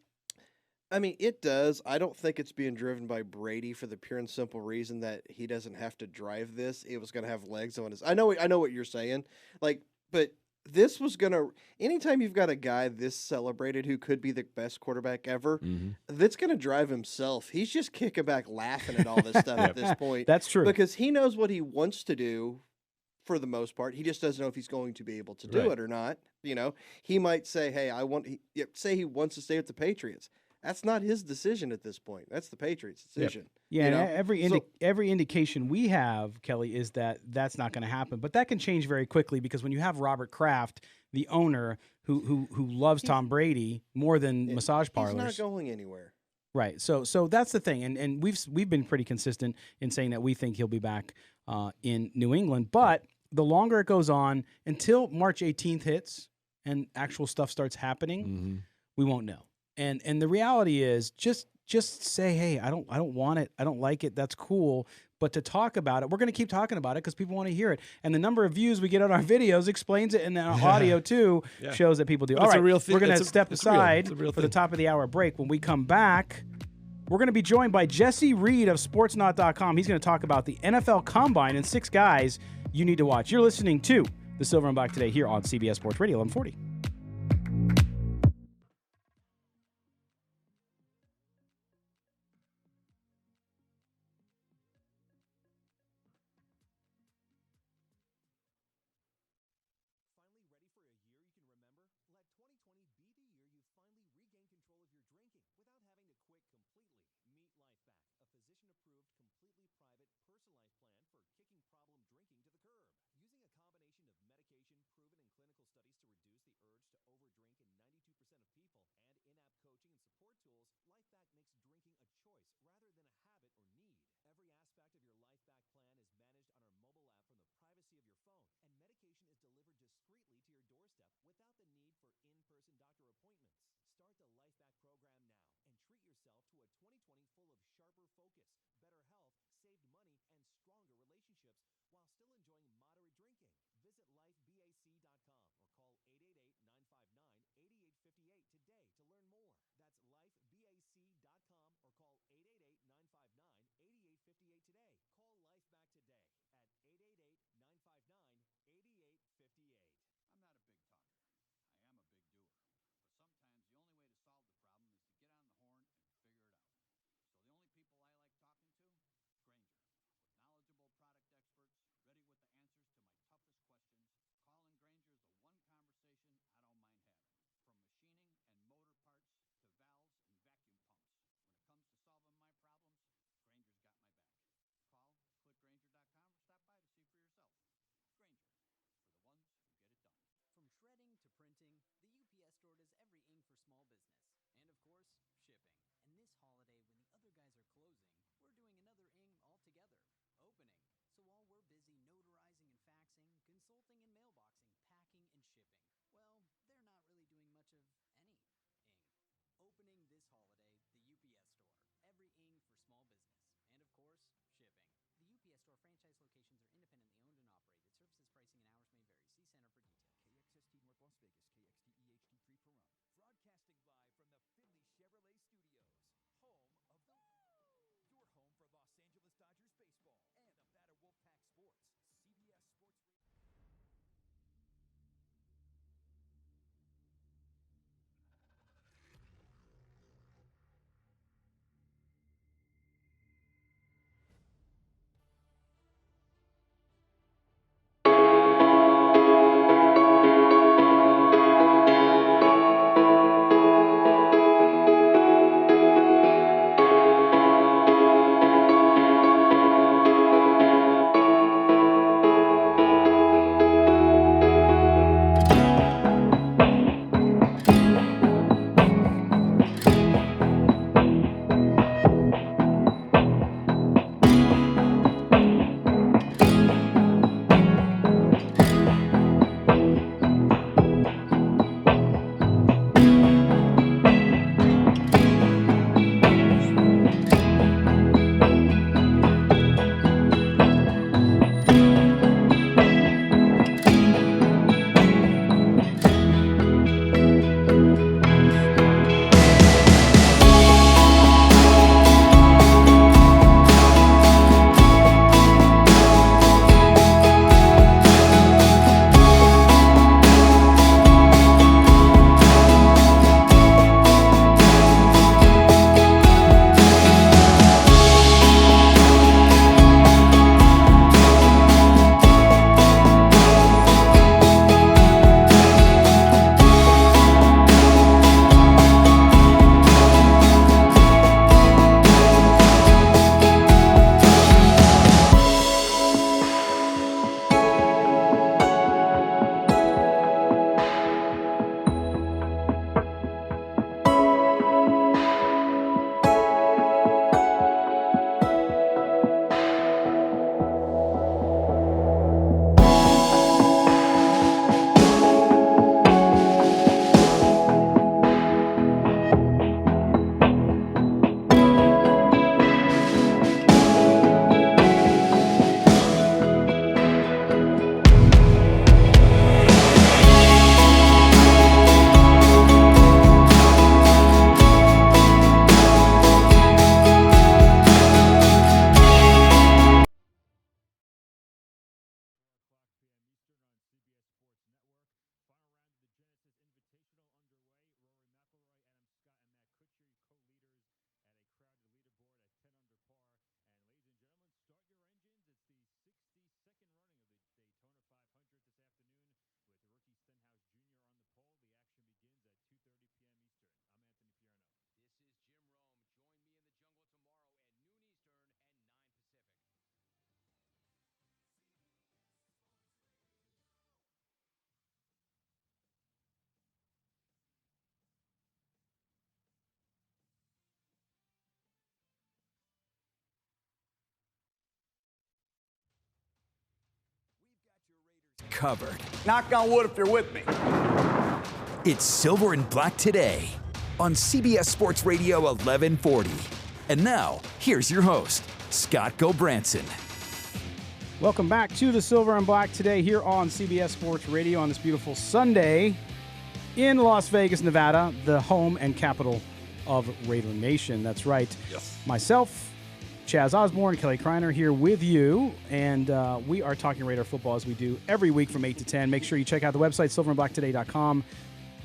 I mean, it does. I don't think it's being driven by Brady for the pure and simple reason that he doesn't have to drive this. It was going to have legs on his. I know what you're saying, but this was going to. Anytime you've got a guy this celebrated who could be the best quarterback ever, that's going to drive himself. He's just kicking back, laughing at all this stuff at this point. That's true because he knows what he wants to do. For the most part, he just doesn't know if he's going to be able to do it or not. He might say, "Hey, say he wants to stay with the Patriots." That's not his decision at this point. That's the Patriots' decision. Yeah, every indication we have, Kelly, is that that's not going to happen. But that can change very quickly because when you have Robert Kraft, the owner, who loves Tom Brady more than massage parlors, he's not going anywhere. Right. So that's the thing, and we've been pretty consistent in saying that we think he'll be back in New England. But the longer it goes on, until March 18th hits and actual stuff starts happening, we won't know. And the reality is just say, hey, I don't want it. I don't like it. That's cool. But to talk about it, we're going to keep talking about it because people want to hear it. And the number of views we get on our videos explains it, and our audio too shows that people do. All right, we're going to step aside for the top of the hour break. When we come back, we're going to be joined by Jesse Reed of Sportsnaut.com. He's going to talk about the NFL Combine and 6 guys you need to watch. You're listening to the Silver and Black today here on CBS Sports Radio 1140. covered. Knock on wood if you're with me. It's Silver and Black Today on CBS Sports Radio 1140. And now, here's your host, Scott Gobranson. Welcome back to the Silver and Black Today here on CBS Sports Radio on this beautiful Sunday in Las Vegas, Nevada, the home and capital of Raider Nation. That's right. Yes. Myself, Chaz Osborne, Kelly Kreiner here with you, and we are talking Raider football as we do every week from 8 to 10. Make sure you check out the website, silverandblacktoday.com.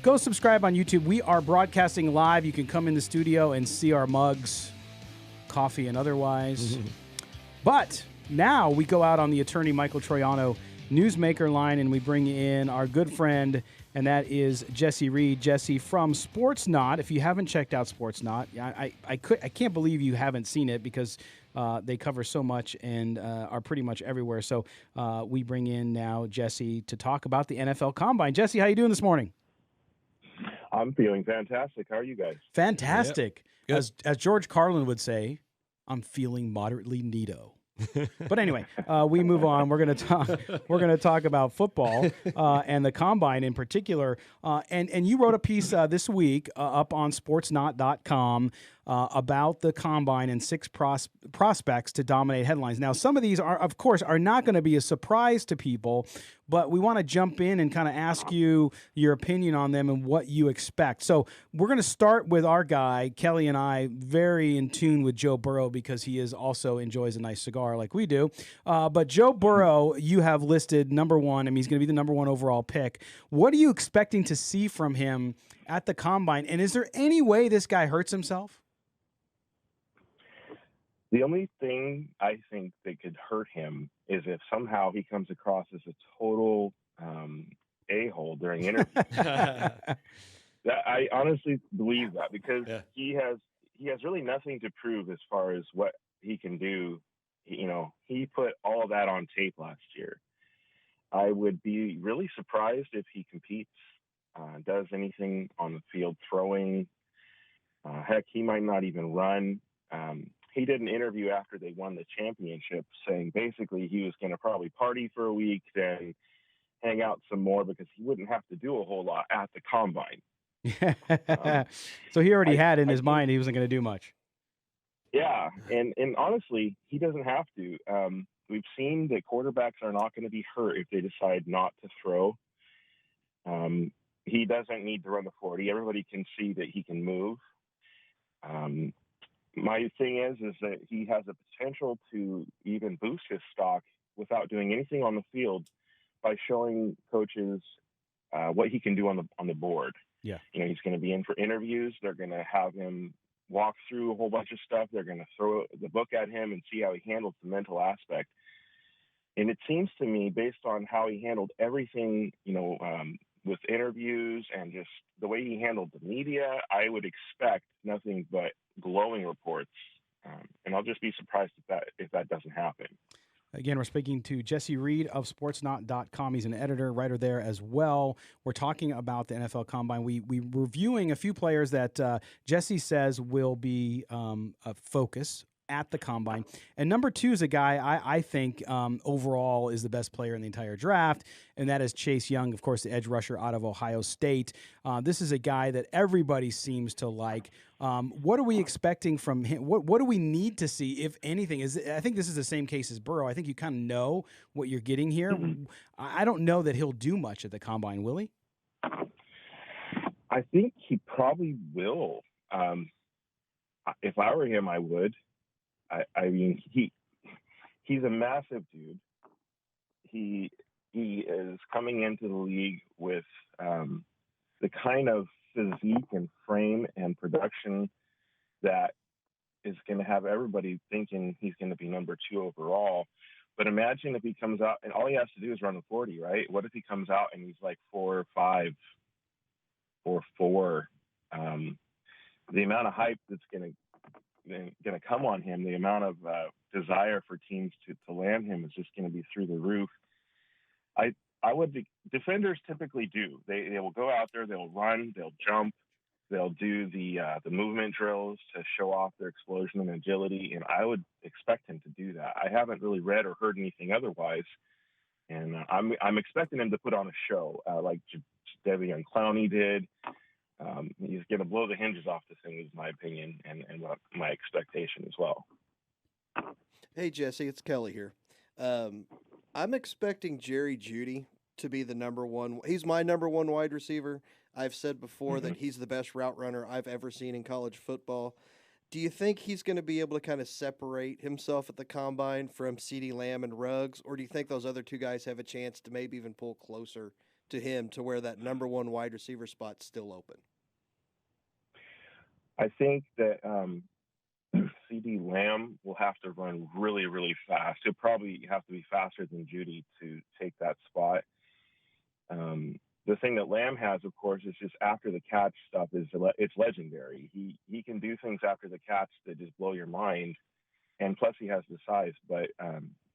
Go subscribe on YouTube. We are broadcasting live. You can come in the studio and see our mugs, coffee and otherwise. But now we go out on the attorney Michael Troiano newsmaker line, and we bring in our good friend, and that is Jesse Reed. Jesse from Sportsnaut. If you haven't checked out Sportsnaut, I can't believe you haven't seen it because they cover so much and are pretty much everywhere. So we bring in now Jesse to talk about the NFL Combine. Jesse, how you doing this morning? I'm feeling fantastic. How are you guys? Fantastic. Yep. As George Carlin would say, I'm feeling moderately neato. But anyway, we move on. We're going to talk about football and the Combine in particular. And you wrote a piece this week up on sportsnaut.com about the Combine and 6 prospects to dominate headlines. Now, some of these are, of course, are not going to be a surprise to people, but we want to jump in and kind of ask you your opinion on them and what you expect. So we're going to start with our guy, Kelly and I, very in tune with Joe Burrow because he is also enjoys a nice cigar like we do. But Joe Burrow, you have listed number 1. I mean, he's going to be the number 1 overall pick. What are you expecting to see from him at the Combine? And is there any way this guy hurts himself? The only thing I think that could hurt him is if somehow he comes across as a total a-hole during interviews. I honestly believe that because he has really nothing to prove as far as what he can do. He put all of that on tape last year. I would be really surprised if he competes, does anything on the field throwing. Heck, he might not even run. He did an interview after they won the championship saying basically he was going to probably party for a week, then hang out some more because he wouldn't have to do a whole lot at the Combine. So he already had in his mind he wasn't going to do much. Yeah, and honestly, he doesn't have to. We've seen that quarterbacks are not going to be hurt if they decide not to throw. He doesn't need to run the 40. Everybody can see that he can move. My thing is that he has a potential to even boost his stock without doing anything on the field by showing coaches what he can do on the board. Yeah, he's going to be in for interviews. They're going to have him walk through a whole bunch of stuff. They're going to throw the book at him and see how he handles the mental aspect. And it seems to me, based on how he handled everything, with interviews and just the way he handled the media, I would expect nothing but glowing reports. And I'll just be surprised if that doesn't happen. Again, we're speaking to Jesse Reed of Sportsnaut.com. He's an editor, writer there as well. We're talking about the NFL Combine. We're reviewing a few players that Jesse says will be a focus at the Combine. And number 2 is a guy I think overall is the best player in the entire draft, and that is Chase Young, of course, the edge rusher out of Ohio State. This is a guy that everybody seems to like. What are we expecting from him? What do we need to see, if anything? I think this is the same case as Burrow. I think you kind of know what you're getting here. Mm-hmm. I don't know that he'll do much at the Combine, will he? I think he probably will. If I were him, I would. I mean, he's a massive dude. He is coming into the league with the kind of physique and frame and production that is going to have everybody thinking he's going to be number 2 overall. But imagine if he comes out and all he has to do is run the 40, right? What if he comes out and he's like 4.5 or 4? The amount of hype that's going to come on him, the amount of desire for teams to land him is just going to be through the roof. Defenders typically do. They will go out there, they'll run, they'll jump, they'll do the movement drills to show off their explosion and agility, and I would expect him to do that. I haven't really read or heard anything otherwise, And I'm expecting him to put on a show like Jadeveon Clowney did. He's going to blow the hinges off this thing, is my opinion, and what my expectation as well. Hey, Jesse, it's Kelly here. I'm expecting Jerry Jeudy to be the number one. He's my number one wide receiver. I've said before that he's the best route runner I've ever seen in college football. Do you think he's going to be able to kind of separate himself at the combine from CeeDee Lamb and Ruggs, or do you think those other two guys have a chance to maybe even pull closer to him to where that number one wide receiver spot's still open? I think that CeeDee Lamb will have to run really, really fast. He'll probably have to be faster than Jeudy to take that spot. The thing that Lamb has, of course, is just after the catch stuff it's legendary. He can do things after the catch that just blow your mind, and plus he has the size. But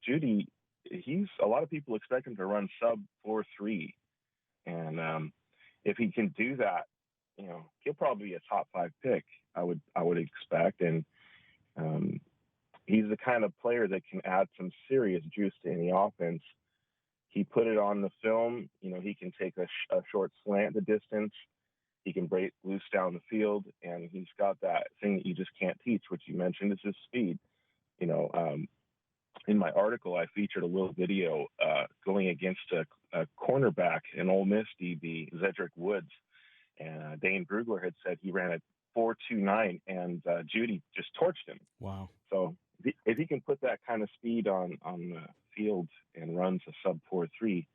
Jeudy, a lot of people expect him to run sub 4.3, and if he can do that, he'll probably be a top 5 pick. I would expect, and he's the kind of player that can add some serious juice to any offense. He put it on the film. He can take a short slant the distance. He can break loose down the field, and he's got that thing that you just can't teach, which you mentioned is his speed. In my article, I featured a little video going against a cornerback, an Ole Miss DB, Zedrick Woods, and Dane Brugler had said he ran a 4.29, and Jeudy just torched him. Wow. So if he can put that kind of speed on the field and runs a sub 4.3,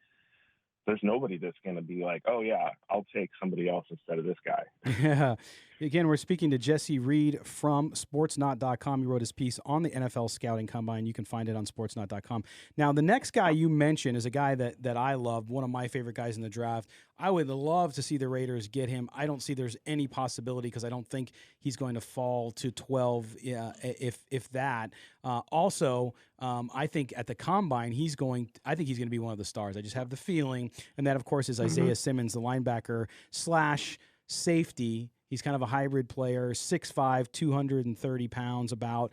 there's nobody that's going to be like, oh, yeah, I'll take somebody else instead of this guy. Yeah. Again, we're speaking to Jesse Reed from sportsnot.com. He wrote his piece on the NFL Scouting Combine. You can find it on sportsnot.com. Now, the next guy you mentioned is a guy that I love, one of my favorite guys in the draft. I would love to see the Raiders get him. I don't see there's any possibility because I don't think he's going to fall to 12, if that. Also, I think at the Combine, I think he's going to be one of the stars. I just have the feeling. And that, of course, is Isaiah Simmons, the linebacker / safety. He's kind of a hybrid player, 6'5", 230 pounds about.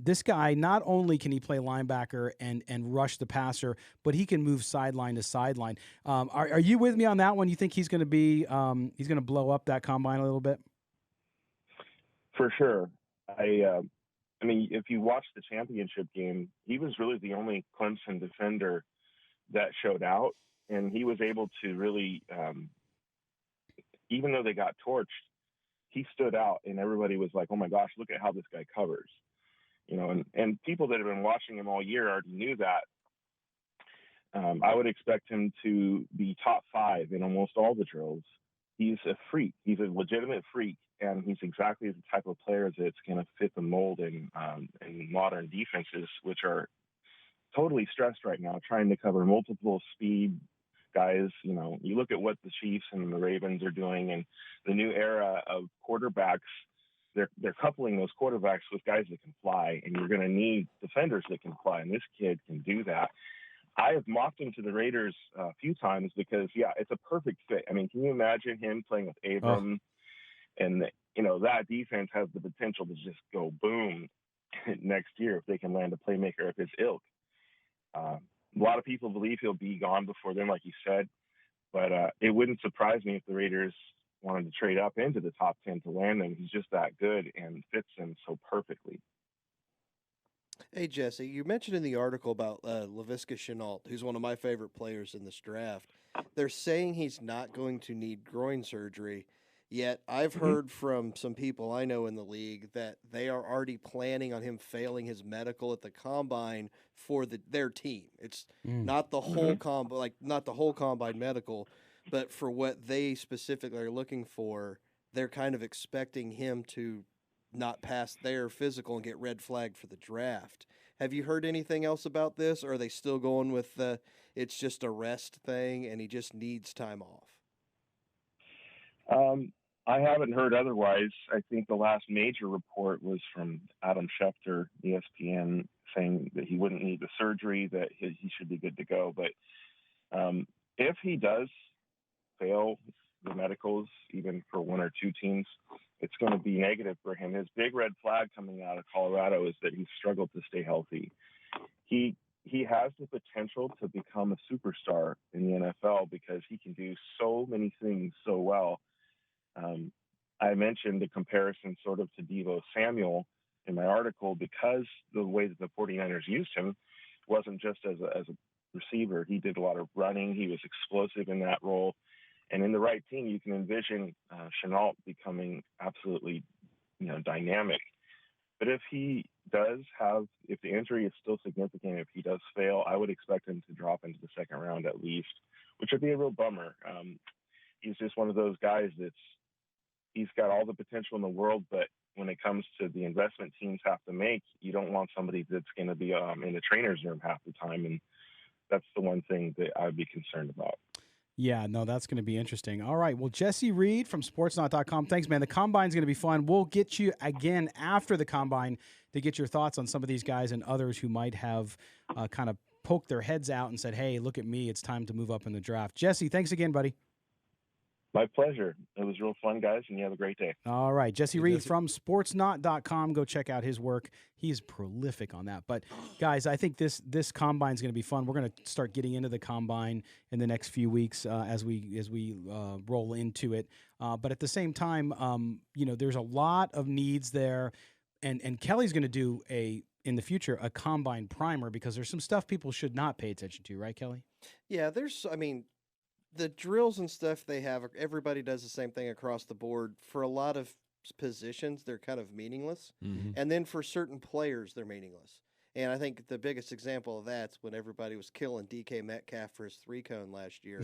This guy, not only can he play linebacker and rush the passer, but he can move sideline to sideline. Are you with me on that one? You think he's going to be he's going to blow up that Combine a little bit? For sure. I mean, if you watch the championship game, he was really the only Clemson defender that showed out, and he was able to really, even though they got torched, he stood out, and everybody was like, oh my gosh, look at how this guy covers. And people that have been watching him all year already knew that. I would expect him to be top 5 in almost all the drills. He's a freak. He's a legitimate freak, and he's exactly the type of player that's going to fit the mold in modern defenses, which are totally stressed right now, trying to cover multiple speed guys. You look at what the Chiefs and the Ravens are doing, and the new era of quarterbacks, they're coupling those quarterbacks with guys that can fly, and you're going to need defenders that can fly, and this kid can do that. I have mocked him to the Raiders a few times because, it's a perfect fit. I mean, can you imagine him playing with Abram? And, that defense has the potential to just go boom next year if they can land a playmaker of his ilk. A lot of people believe he'll be gone before then, like you said, but it wouldn't surprise me if the Raiders wanted to trade up into the top 10 to land him. He's just that good and fits them so perfectly. Hey, Jesse, you mentioned in the article about Laviska Shenault, who's one of my favorite players in this draft. They're saying he's not going to need groin surgery, yet I've heard from some people I know in the league that they are already planning on him failing his medical at the Combine for their team. It's not the whole not the whole Combine medical, but for what they specifically are looking for, they're kind of expecting him to not pass their physical and get red flagged for the draft. Have you heard anything else about this, or are they still going with it's just a rest thing and he just needs time off? I haven't heard otherwise. I think the last major report was from Adam Schefter, ESPN, saying that he wouldn't need the surgery, that he should be good to go. But if he does fail the medicals, even for one or two teams, it's going to be negative for him. His big red flag coming out of Colorado is that he's struggled to stay healthy. He he has the potential to become a superstar in the NFL because he can do so many things so well. I mentioned the comparison sort of to Deebo Samuel in my article because the way that the 49ers used him wasn't just as a receiver. He did a lot of running. He was explosive in that role. And in the right team, you can envision Chenault becoming absolutely, dynamic. But if if the injury is still significant, if he does fail, I would expect him to drop into the second round at least, which would be a real bummer. He's just one of those guys he's got all the potential in the world, but when it comes to the investment teams have to make, you don't want somebody that's going to be in the trainer's room half the time. And that's the one thing that I'd be concerned about. Yeah, no, that's going to be interesting. All right. Well, Jesse Reed from sportsnaut.com. Thanks, man. The Combine's going to be fun. We'll get you again after the Combine to get your thoughts on some of these guys and others who might have kind of poked their heads out and said, hey, look at me. It's time to move up in the draft. Jesse, thanks again, buddy. My pleasure. It was real fun, guys, and you have a great day. All right. Jesse Reed from sportsnaut.com. Go check out his work. He's prolific on that. But, guys, I think this Combine is going to be fun. We're going to start getting into the Combine in the next few weeks as we roll into it. But at the same time, there's a lot of needs there. And Kelly's going to do in the future a Combine primer because there's some stuff people should not pay attention to. Right, Kelly? Yeah, the drills and stuff they have, everybody does the same thing across the board. For a lot of positions, they're kind of meaningless. Mm-hmm. And then for certain players, they're meaningless. And I think the biggest example of that's when everybody was killing DK Metcalf for his 3-cone last year.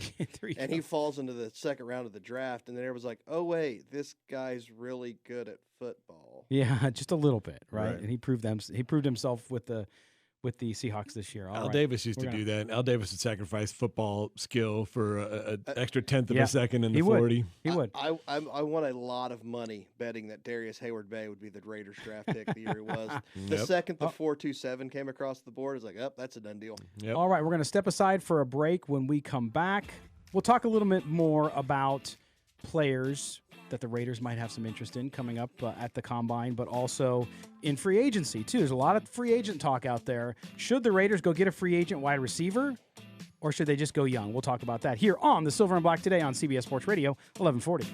And he falls into the second round of the draft. And then everyone's like, oh, wait, this guy's really good at football. Yeah, just a little bit, right? And he proved himself with the Seahawks this year. Al Davis used to do that. Al Davis would sacrifice football skill for an extra tenth of a second in the 40. He would. I won a lot of money betting that Darius Hayward-Bay would be the Raiders draft pick the year he was. The second the 4.27 came across the board, it's like, that's a done deal. Yep. All right, we're going to step aside for a break. When we come back, we'll talk a little bit more about players that the Raiders might have some interest in coming up at the Combine, but also in free agency, too. There's a lot of free agent talk out there. Should the Raiders go get a free agent wide receiver, or should they just go young? We'll talk about that here on the Silver and Black today on CBS Sports Radio, 1140.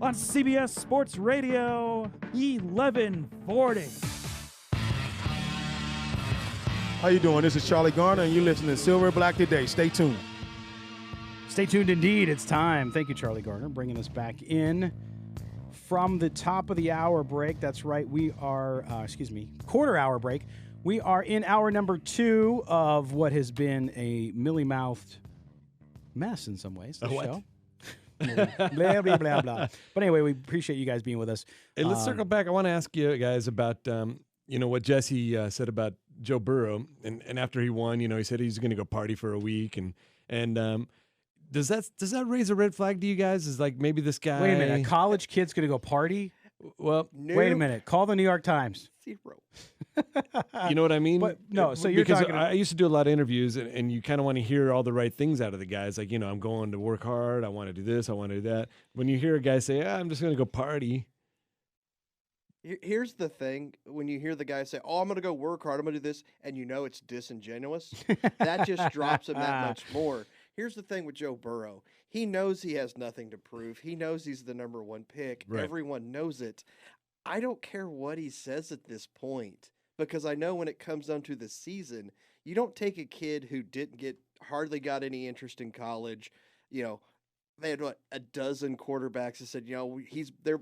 on CBS Sports Radio 1140. How you doing? This is Charlie Garner, and you're listening to Silver and Black Today. Stay tuned. Stay tuned indeed. It's time. Thank you, Charlie Gardner, bringing us back in from the top of the hour break. That's right. We are, quarter hour break. We are in hour number 2 of what has been a mealy-mouthed mess in some ways. The show. Blah, blah, blah, blah. But anyway, we appreciate you guys being with us. Hey, let's circle back. I want to ask you guys about, what Jesse said about Joe Burrow. And after he won, he said he's going to go party for a week. And does that raise a red flag to you guys? Is like maybe this guy. Wait a minute. A college kid's going to go party? Well, wait a minute. Call the New York Times. 0. You know what I mean? But, no, so you're because talking I used to do a lot of interviews, and you kind of want to hear all the right things out of the guys. Like, I'm going to work hard. I want to do this. I want to do that. When you hear a guy say, I'm just going to go party. Here's the thing. When you hear the guy say, I'm going to go work hard, I'm going to do this, and it's disingenuous, that just drops him that much more. Here's the thing with Joe Burrow. He knows he has nothing to prove. He knows he's the number 1 pick. Right. Everyone knows it. I don't care what he says at this point, because I know when it comes down to the season, you don't take a kid who hardly got any interest in college. They had a dozen quarterbacks that said,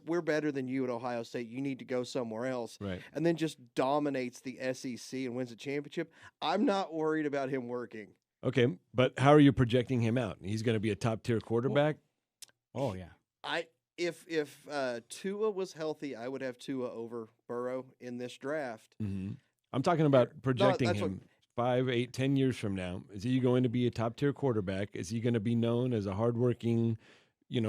we're better than you at Ohio State. You need to go somewhere else. Right. And then just dominates the SEC and wins a championship. I'm not worried about him working. Okay, but how are you projecting him out? He's going to be a top-tier quarterback? Oh, yeah. If Tua was healthy, I would have Tua over Burrow in this draft. Mm-hmm. I'm talking about projecting him. What, 5, 8, 10 years from now, is he going to be a top-tier quarterback? Is he going to be known as a hardworking,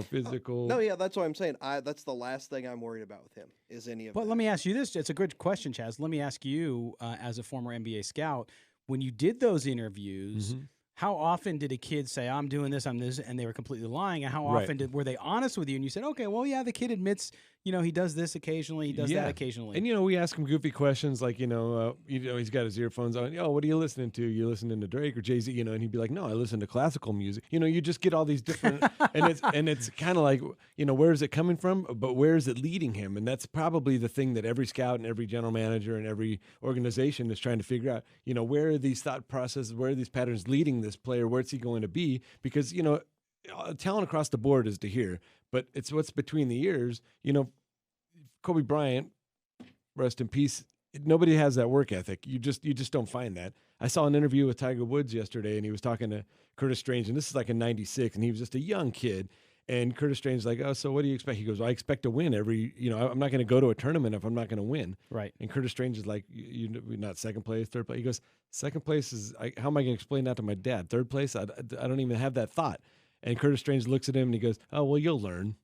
physical? No, yeah, that's what I'm saying. That's the last thing I'm worried about with him is any of that. But let me ask you this. It's a good question, Chaz. Let me ask you, as a former NBA scout, when you did those interviews, how often did a kid say, I'm doing this, and they were completely lying? And how often were they honest with you and you said, okay, well, yeah, the kid admits, he does this occasionally, he does that occasionally. And, we ask him goofy questions like, he's got his earphones on. What are you listening to? You listening to Drake or Jay-Z? And he'd be like, no, I listen to classical music. You just get all these different, and it's kind of like, where is it coming from? But where is it leading him? And that's probably the thing that every scout and every general manager and every organization is trying to figure out, where are these thought processes, where are these patterns leading this player? Where's he going to be? Because, talent across the board is to hear, but it's what's between the ears. Kobe Bryant, rest in peace. Nobody has that work ethic. You just don't find that. I saw an interview with Tiger Woods yesterday, and he was talking to Curtis Strange, and this is like in '96, and he was just a young kid. And Curtis Strange is like, oh, so what do you expect? He goes, I expect to win every. I'm not going to go to a tournament if I'm not going to win. Right. And Curtis Strange is like, you're not second place, third place. He goes, second place is. How am I going to explain that to my dad? Third place, I don't even have that thought. And Curtis Strange looks at him and he goes, oh, well, you'll learn.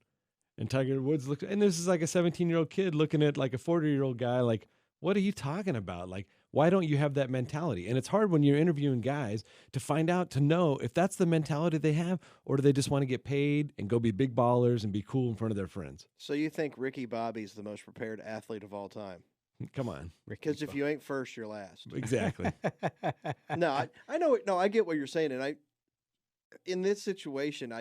And Tiger Woods looked, and this is like a 17-year-old kid looking at like a 40-year-old guy, like, what are you talking about? Like, why don't you have that mentality? And it's hard when you're interviewing guys to find out, to know if that's the mentality they have, or do they just want to get paid and go be big ballers and be cool in front of their friends? So you think Ricky Bobby's the most prepared athlete of all time? Come on. Because if you ain't first, you're last. Exactly. No, I know. No, I get what you're saying. And in this situation,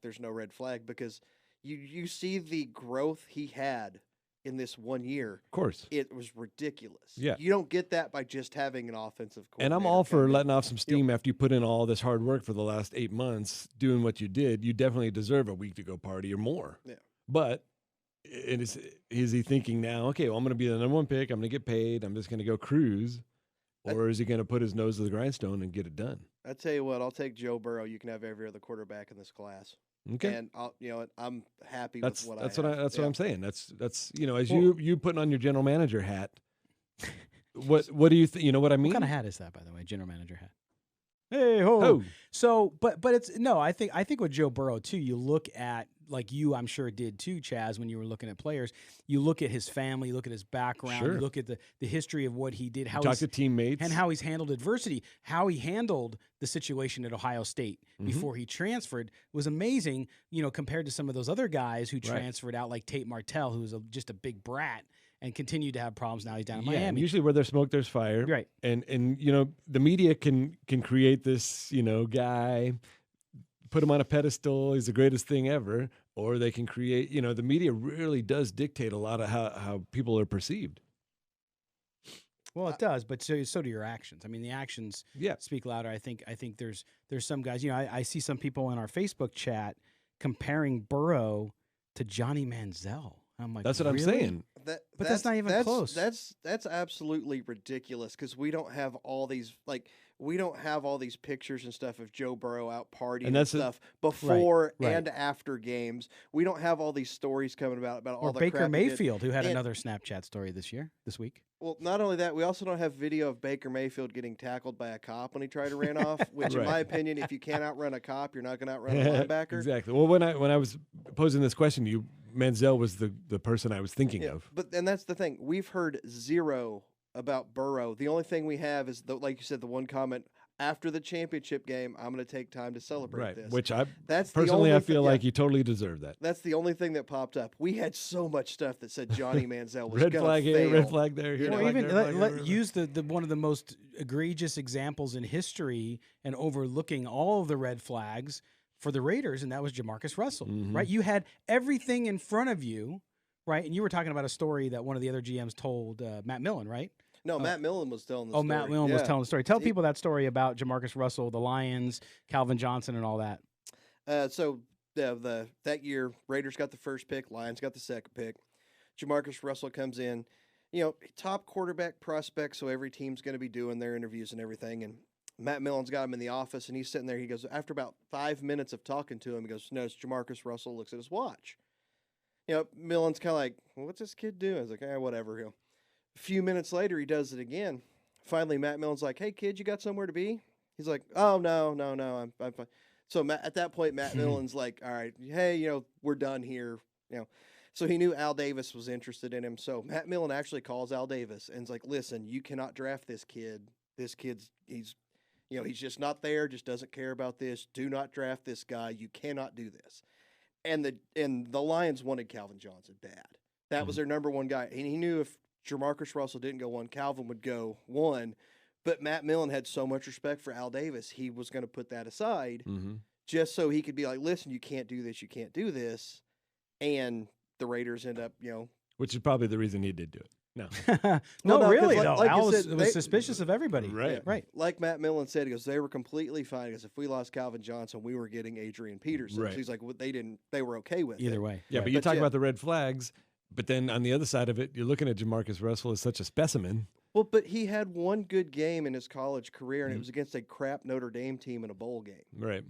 there's no red flag because you see the growth he had in this 1 year. Of course. It was ridiculous. Yeah. You don't get that by just having an offensive coordinator. And I'm all for letting off some steam after you put in all this hard work for the last 8 months doing what you did. You definitely deserve a week to go party or more. Yeah. But is he thinking now, okay, well, I'm going to be the number 1 pick. I'm going to get paid. I'm just going to go cruise. Or is he going to put his nose to the grindstone and get it done? I tell you what, I'll take Joe Burrow. You can have every other quarterback in this class. Okay. And I'm happy with what I have. What I'm saying. That's as you putting on your general manager hat. What do you think? You know what I mean? What kind of hat is that, by the way? General manager hat. Hey ho. So, but it's no. I think with Joe Burrow too. You look at, like you, I'm sure did too, Chaz, when you were looking at players. You look at his family, you look at his background, Sure. You look at the history of what he did, how talk to teammates, and how he's handled adversity, how he handled the situation at Ohio State before he transferred was amazing. Compared to some of those other guys who transferred out, like Tate Martell, who was just a big brat and continued to have problems. Now he's down in Miami. And usually where there's smoke, there's fire. Right. And the media can create this, guy put him on a pedestal. He's the greatest thing ever. Or they can create, the media really does dictate a lot of how people are perceived. Well, it does, but so do your actions. I mean, the actions speak louder. I think there's some guys. I see some people in our Facebook chat comparing Burrow to Johnny Manziel. I'm like, that's what I'm saying. But that's not even close. That's absolutely ridiculous because we don't have all these pictures and stuff of Joe Burrow out partying and stuff before and after games. We don't have all these stories coming about all the Baker crap Mayfield, who had another Snapchat story this week. Well, not only that, we also don't have video of Baker Mayfield getting tackled by a cop when he tried to ran off. Which, in my opinion, if you can't outrun a cop, you're not going to outrun a linebacker. Exactly. Well, when I was posing this question to you, Manziel was the person I was thinking of. And that's the thing. We've heard zero about Burrow. The only thing we have is, like you said, the one comment after the championship game, I'm going to take time to celebrate this. Which I feel like you totally deserve that. That's the only thing that popped up. We had so much stuff that said Johnny Manziel was red flag here, red flag there. Use the one of the most egregious examples in history and overlooking all of the red flags for the Raiders, and that was Jamarcus Russell, right? You had everything in front of you, right? And you were talking about a story that one of the other GMs told Matt Millen, right? No, Matt Millen was telling the story. Oh, Matt Millen was telling the story. Tell people that story about Jamarcus Russell, the Lions, Calvin Johnson, and all that. That year, Raiders got the first pick, Lions got the second pick. Jamarcus Russell comes in, top quarterback prospect, so every team's going to be doing their interviews and everything. And Matt Millen's got him in the office, and he's sitting there. He goes, after about 5 minutes of talking to him, he goes, no, it's Jamarcus Russell, looks at his watch. Millen's kind of like, well, what's this kid doing? I was like, whatever. A few minutes later, he does it again. Finally, Matt Millen's like, hey, kid, you got somewhere to be? He's like, oh, no, I'm fine. So at that point, Matt Millen's like, all right, hey, we're done here. So he knew Al Davis was interested in him. So Matt Millen actually calls Al Davis and is like, listen, you cannot draft this kid. This kid's, he's just not there, just doesn't care about this. Do not draft this guy. You cannot do this. And the Lions wanted Calvin Johnson bad. That was their number one guy. And he knew if Jamarcus Russell didn't go one, Calvin would go one. But Matt Millen had so much respect for Al Davis, he was going to put that aside just so he could be like, listen, you can't do this, you can't do this. And the Raiders end up, Which is probably the reason he did do it. No. No, really, though. Al was suspicious of everybody. Right. Right. Like Matt Millen said, he goes, they were completely fine. Because if we lost Calvin Johnson, we were getting Adrian Peterson. Right. So he's like, well, they were okay with Either way. Yeah, but you talk about the red flags, but then on the other side of it, you're looking at Jamarcus Russell as such a specimen. Well, but he had one good game in his college career, and it was against a crap Notre Dame team in a bowl game. Right.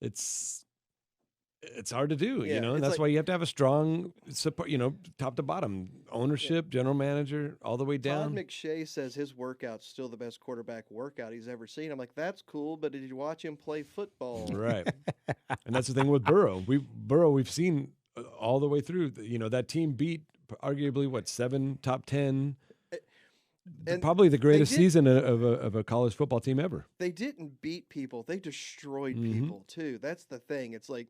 It's hard to do, and that's like, why you have to have a strong support, top to bottom, ownership, general manager, all the way down. Todd McShay says his workout's still the best quarterback workout he's ever seen. I'm like, that's cool, but did you watch him play football? Right. And that's the thing with Burrow. We've seen all the way through. That team beat arguably 7 top 10. And probably the greatest season of a college football team ever. They didn't beat people; they destroyed people too. That's the thing. It's like,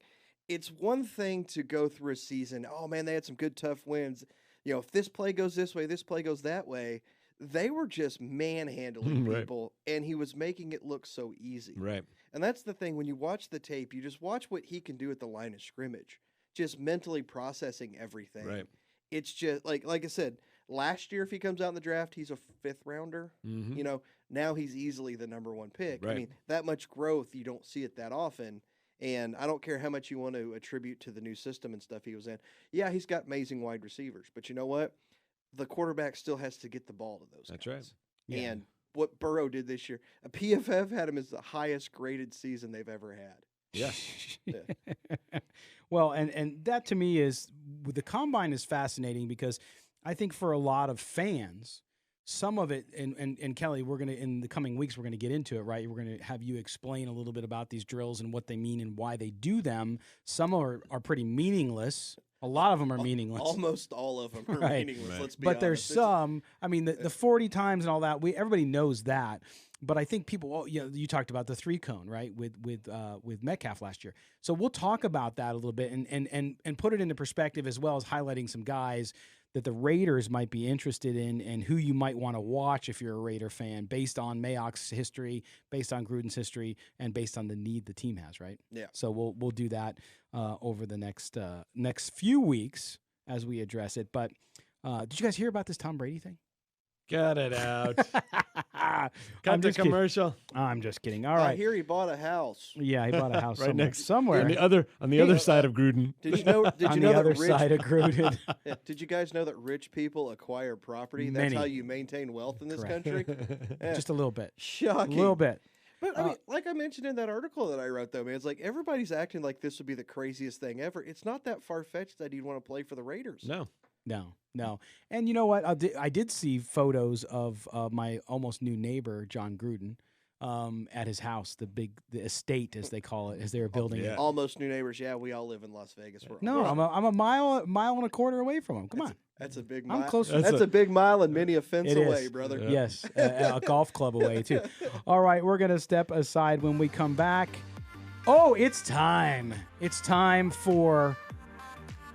it's one thing to go through a season. Oh man, they had some good tough wins. If this play goes this way, this play goes that way. They were just manhandling people, and he was making it look so easy. Right. And that's the thing. When you watch the tape, you just watch what he can do at the line of scrimmage, just mentally processing everything. Right. It's just like I said. Last year, if he comes out in the draft, he's a 5th rounder. Now he's easily the number 1 pick. Right. I mean, that much growth, you don't see it that often. And I don't care how much you want to attribute to the new system and stuff he was in. Yeah, he's got amazing wide receivers. But you know what? The quarterback still has to get the ball to those guys. That's right. Yeah. And what Burrow did this year, a PFF had him as the highest graded season they've ever had. Yeah. Well, and that to me is, the combine is fascinating because I think for a lot of fans, some of it, and Kelly, we're going to, in the coming weeks, we're going to get into it, right? We're going to have you explain a little bit about these drills and what they mean and why they do them. Some are pretty meaningless. A lot of them are meaningless. Almost all of them are meaningless, let's be but honest. There's some, I mean, the 40 times and all that, everybody knows that. But I think people, you talked about the 3-cone, right, with Metcalf last year. So we'll talk about that a little bit and put it into perspective, as well as highlighting some guys that the Raiders might be interested in and who you might want to watch if you're a Raider fan based on Mayock's history, based on Gruden's history, and based on the need the team has, right? Yeah. So we'll do that over the next few weeks as we address it. But did you guys hear about this Tom Brady thing? Got it out. Cut the commercial. I'm just kidding. All right. I hear he bought a house. Yeah, he bought a house right somewhere. On the other side of Gruden. Did you know? Did on you the know other that rich, side of Gruden? Yeah, did you guys know that rich people acquire property? Many. That's how you maintain wealth in this Correct. country. Yeah. Just a little bit. Shocking. A little bit. But I mean, like I mentioned in that article that I wrote, though, man, it's like everybody's acting like this would be the craziest thing ever. It's not that far fetched that you'd want to play for the Raiders. No. And you know what? I did see photos of my almost new neighbor, John Gruden, at his house, the estate, as they call it, as they were building it. Almost new neighbors. Yeah, we all live in Las Vegas. No, I'm a mile and a quarter away from him. Come on. That's a big mile. I'm close. That's a big mile and many a fence It away, is. brother. Yeah. Yes, a golf club away, too. All right, we're going to step aside when we come back. Oh, it's time. It's time for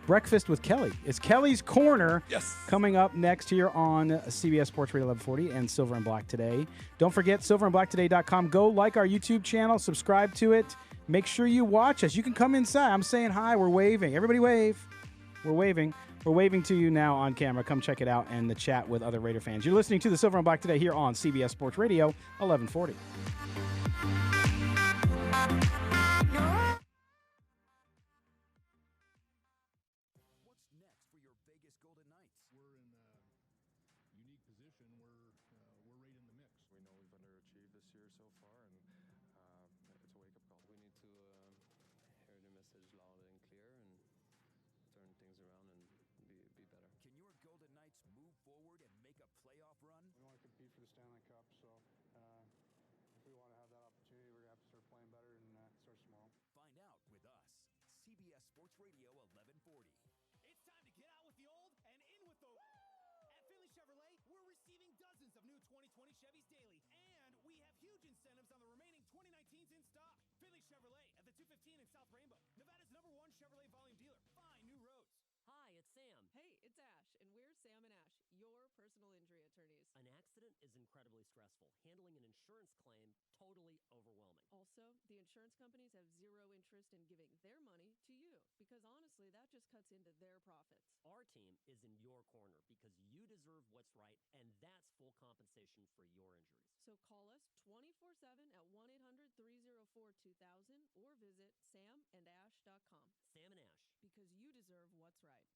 Breakfast with Kelly. It's Kelly's Corner. Yes. Coming up next here on CBS Sports Radio 1140 and Silver and Black Today. Don't forget silverandblacktoday.com. Go like our YouTube channel, subscribe to it. Make sure you watch us. You can come inside. I'm saying hi. We're waving. Everybody wave. We're waving. We're waving to you now on camera. Come check it out and the chat with other Raider fans. You're listening to the Silver and Black Today here on CBS Sports Radio 1140. Sports Radio 1140. It's time to get out with the old and in with the At Finley Chevrolet, we're receiving dozens of new 2020 Chevys daily, and we have huge incentives on the remaining 2019s in stock. Finley Chevrolet at the 215 in South Rainbow, Nevada's #1 Chevrolet volume dealer. Find new roads. Hi, it's Sam. Hey, it's Ash, and we're Sam and Ash, your personal injury attorneys. An accident is incredibly stressful. Handling an insurance claim, totally overwhelming. Also, the insurance companies have zero interest in giving their money to you, because honestly, that just cuts into their profits. Our team is in your corner because you deserve what's right, and that's full compensation for your injuries. So call us 24/7 at 1-800-304-2000 or visit samandash.com. Sam and Ash. Because you deserve what's right.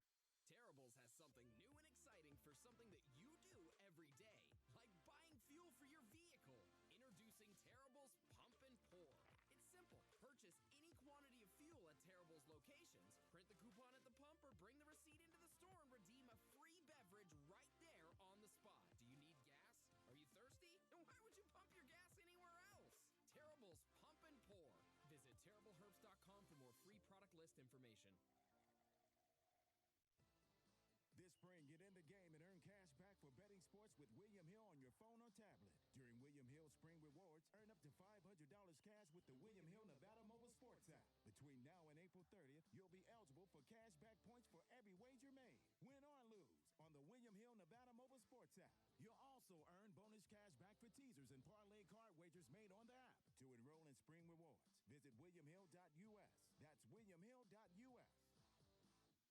Terribles has something new and exciting for something that you do every day, like buying fuel for your vehicle. Introducing Terribles Pump and Pour. It's simple. Purchase any quantity of fuel at Terribles locations, print the coupon at the pump, or bring the receipt into the store and redeem a free beverage right there on the spot. Do you need gas? Are you thirsty? Then why would you pump your gas anywhere else? Terribles Pump and Pour. Visit TerribleHerbs.com for more free product list information. This spring, get in the game and earn cash back for betting sports with William Hill on your phone or tablet. During William Hill Spring Rewards, earn up to $500 cash with the William Hill Nevada mobile sports app. Between now and April 30th, you'll be eligible for cash back points for every wager made, win or lose, on the William Hill Nevada mobile sports app. You'll also earn bonus cash back for teasers and parlay card wagers made on the app. To enroll in Spring Rewards, visit williamhill.us. That's williamhill.us.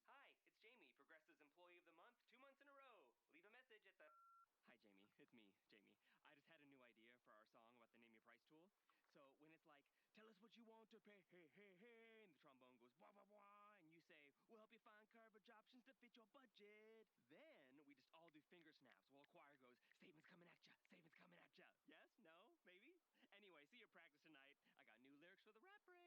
Hi, it's Jamie, Progressive's Employee of the Month, 2 months in a row. Leave a message at the... Hi, Jamie. It's me, Jamie. I just had a new idea for our song about the Name Your Price tool. So when it's like, tell us what you want to pay, hey, hey, hey, and the trombone goes, wah, wah, wah, and you say, we'll help you find coverage options to fit your budget. Then we just all do finger snaps while a choir goes, statements coming at ya, statements coming at ya. Yes? No? Maybe? Anyway, see your practice tonight. I got new lyrics for the rap break.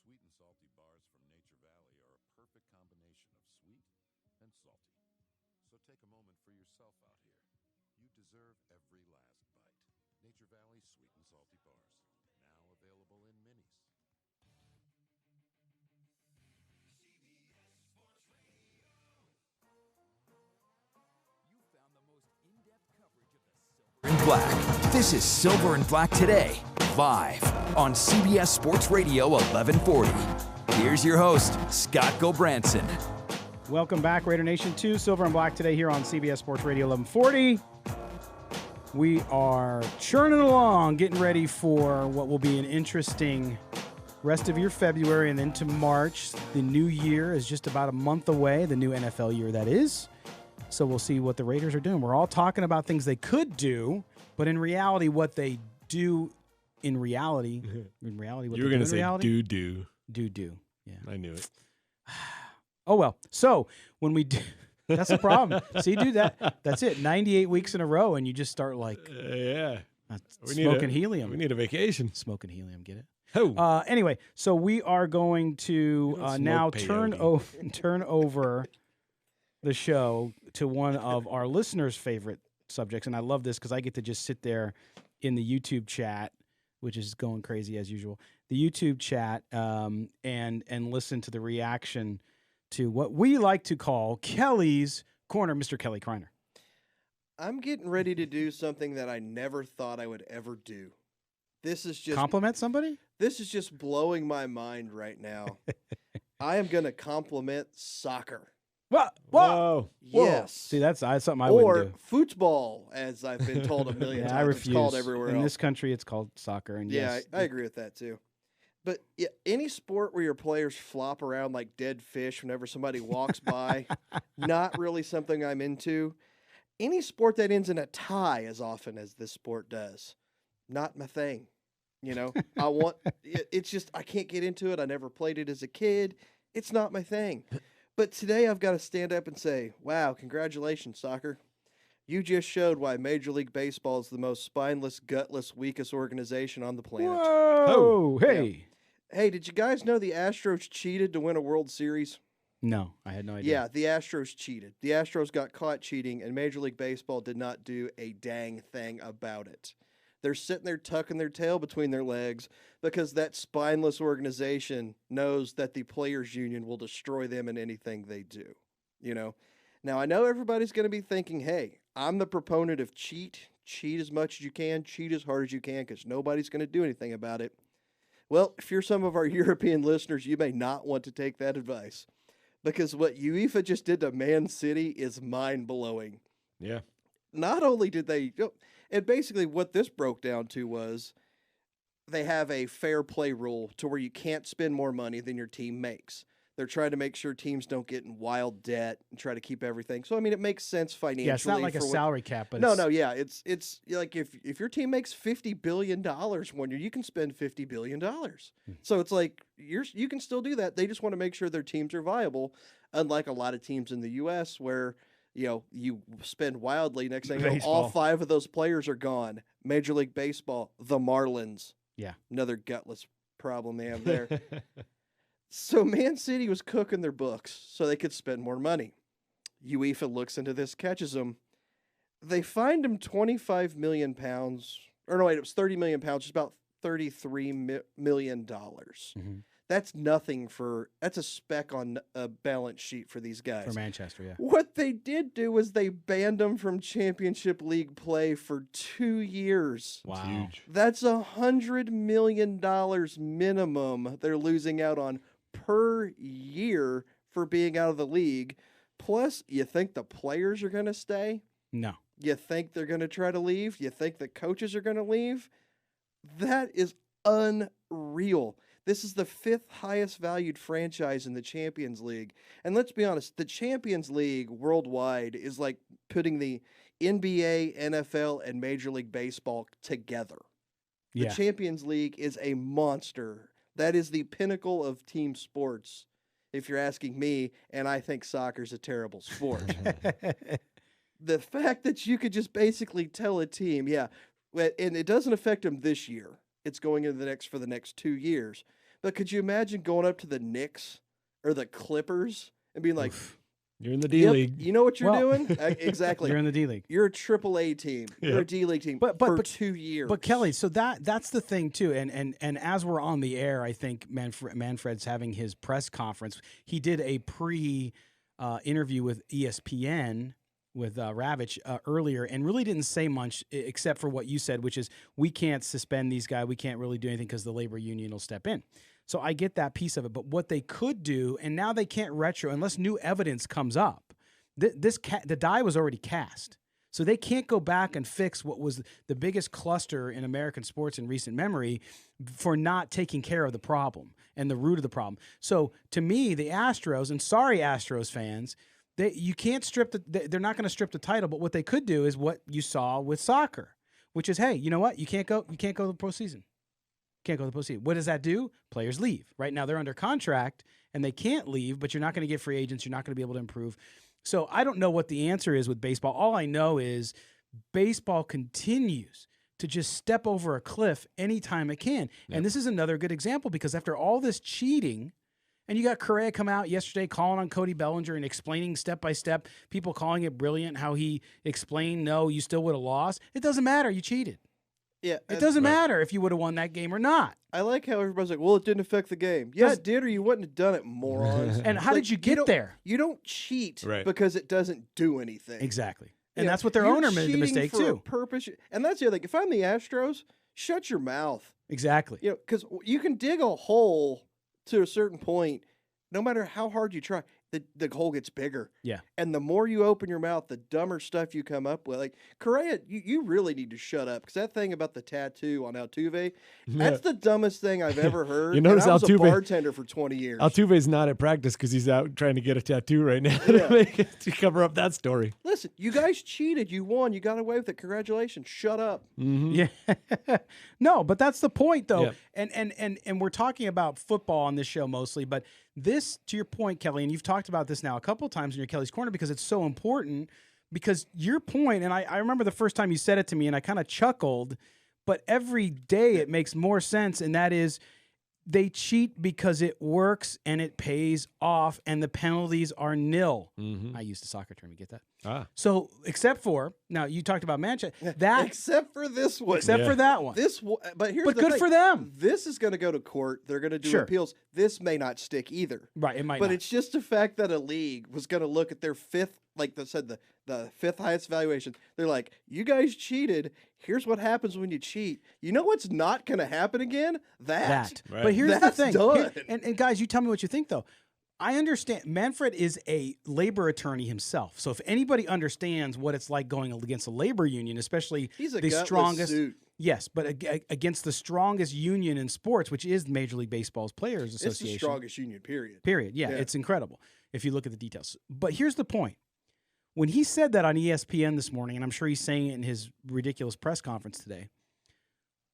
Sweet and salty bars from Nature Valley are a perfect combination of sweet and salty. So take a moment for yourself out here. You deserve every last bite. Nature Valley Sweet and Salty Bars, now available in minis. CBS Sports Radio. You found the most in-depth coverage of the Silver and Black. This is Silver and Black Today, live on CBS Sports Radio 1140. Here's your host, Scott Gobranson. Welcome back, Raider Nation, to Silver and Black today here on CBS Sports Radio 1140. We are churning along, getting ready for what will be an interesting rest of your February and into March. The new year is just about a month away, the new NFL year, that is. So we'll see what the Raiders are doing. We're all talking about things they could do, but in reality, what they do in reality, what You were they going do to in say reality, do. Yeah. I knew it. Oh, well. So when we do, that's the problem. See, dude, that's it. 98 weeks in a row, and you just start like, Yeah. smoking helium. We need a vacation. Smoking helium, get it? Oh. Anyway, so we are going to now turn over the show to one of our listeners' favorite subjects, and I love this because I get to just sit there in the YouTube chat, which is going crazy as usual. The YouTube chat and listen to the reaction to what we like to call Kelly's Corner, Mr. Kelly Kreiner. I'm getting ready to do something that I never thought I would ever do. This is just compliment somebody? This is just blowing my mind right now. I am going to compliment soccer. What? Whoa. Yes. See, that's something I wouldn't do. Or football, as I've been told a million Yeah, times. I refuse. It's called everywhere in else. this country, it's called soccer. And Yeah, yes, I agree with that too. But yeah, any sport where your players flop around like dead fish whenever somebody walks by, not really something I'm into. Any sport that ends in a tie as often as this sport does, not my thing. You know, it's just, I can't get into it. I never played it as a kid. It's not my thing. But today I've got to stand up and say, wow, congratulations, soccer. You just showed why Major League Baseball is the most spineless, gutless, weakest organization on the planet. Whoa, hey. Yeah. Hey, did you guys know the Astros cheated to win a World Series? No, I had no idea. Yeah, the Astros cheated. The Astros got caught cheating, and Major League Baseball did not do a dang thing about it. They're sitting there tucking their tail between their legs because that spineless organization knows that the players' union will destroy them in anything they do. You know? Now, I know everybody's going to be thinking, hey, I'm the proponent of cheat as much as you can, cheat as hard as you can, because nobody's going to do anything about it. Well, if you're some of our European listeners, you may not want to take that advice, because what UEFA just did to Man City is mind-blowing. Yeah. Not only did they, and basically what this broke down to was they have a fair play rule to where you can't spend more money than your team makes. They're trying to make sure teams don't get in wild debt and try to keep everything. So, I mean, it makes sense financially. Yeah, it's not like a salary cap. But yeah. It's like if your team makes $50 billion one year, you can spend $50 billion. So it's like you can still do that. They just want to make sure their teams are viable, unlike a lot of teams in the U.S. where, you spend wildly. Next thing you know, all 5 of those players are gone. Major League Baseball, the Marlins. Yeah. Another gutless problem they have there. So Man City was cooking their books so they could spend more money. UEFA looks into this, catches them. They fined him 25 million pounds. Or no, wait, it was 30 million pounds, just about $33 million. Mm-hmm. That's nothing that's a speck on a balance sheet for these guys. For Manchester, yeah. What they did do was they banned them from Championship League play for 2 years. Wow. That's huge. That's $100 million minimum they're losing out on per year for being out of the league. Plus, you think the players are going to stay? No. You think they're going to try to leave? You think the coaches are going to leave? That is unreal. This is the 5th highest valued franchise in the Champions League. And let's be honest, the Champions League worldwide is like putting the NBA, NFL, and Major League Baseball together. The Champions League is a monster. That is the pinnacle of team sports, if you're asking me, and I think soccer's a terrible sport. The fact that you could just basically tell a team, and it doesn't affect them this year. It's going into for the next 2 years. But could you imagine going up to the Knicks or the Clippers and being like, you're in the D League. You know what you're doing? Exactly. You're in the D League. You're a AAA team. You're a D League team for 2 years. But Kelly, so that's the thing too. And as we're on the air, I think Manfred's having his press conference. He did a interview with ESPN with Ravitch earlier, and really didn't say much except for what you said, which is we can't suspend these guys. We can't really do anything because the labor union will step in. So I get that piece of it. But what they could do, and now they can't retro unless new evidence comes up. The die was already cast. So they can't go back and fix what was the biggest cluster in American sports in recent memory for not taking care of the problem and the root of the problem. So to me, the Astros, and sorry Astros fans, you can't strip they're not going to strip the title, but what they could do is what you saw with soccer, which is, hey, you know what? You can't go to the postseason. Can't go to the postseason. What does that do? Players leave. Right now they're under contract and they can't leave, but you're not going to get free agents. You're not going to be able to improve. So I don't know what the answer is with baseball. All I know is baseball continues to just step over a cliff anytime it can. Yep. And this is another good example because after all this cheating, and you got Correa come out yesterday calling on Cody Bellinger and explaining step by step, people calling it brilliant how he explained, no, you still would have lost. It doesn't matter. You cheated. Yeah, it doesn't matter if you would have won that game or not. I like how everybody's like, well, it didn't affect the game. Yeah, it did, or you wouldn't have done it, morons. And how did you get there? You don't cheat because it doesn't do anything. Exactly. And that's what their owner made the mistake for too. A purpose. And that's the other thing. If I'm the Astros, shut your mouth. Exactly. You know, because you can dig a hole to a certain point, no matter how hard you try. The hole gets bigger. Yeah. And the more you open your mouth, the dumber stuff you come up with. Like, Correa, you really need to shut up. Because that thing about the tattoo on Altuve, that's the dumbest thing I've ever heard. You notice and I was Altuve, a bartender for 20 years. Altuve's not at practice because he's out trying to get a tattoo right now to cover up that story. Listen, you guys cheated. You won. You got away with it. Congratulations. Shut up. Mm-hmm. Yeah. No, but that's the point, though. Yep. And we're talking about football on this show mostly, but this, to your point, Kelly, and you've talked about this now a couple of times in your Kelly's Corner because it's so important, because your point, and I remember the first time you said it to me and I kind of chuckled, but every day it makes more sense, and that is they cheat because it works and it pays off and the penalties are nil. Mm-hmm. I used a soccer term. You get that? So except for, now you talked about Manchester. Except for this one. Except for that one. But here's But the good thing. for them. This is going to go to court. They're going to do Sure. appeals. This may not stick either. Right, it might But not. it's just the fact that a league was going to look at their fifth, like they said, the fifth highest valuation. They're like, you guys cheated. Here's what happens when you cheat. You know what's not going to happen again? That. Right. But here's That's the thing. done. And guys, you tell me what you think, though. I understand. Manfred is a labor attorney himself. So if anybody understands what it's like going against a labor union, especially He's a the gutless strongest. suit. Yes, but against the strongest union in sports, which is Major League Baseball's Players Association. It's the strongest union, period. Period. Yeah, it's incredible if you look at the details. But here's the point. When he said that on ESPN this morning, and I'm sure he's saying it in his ridiculous press conference today,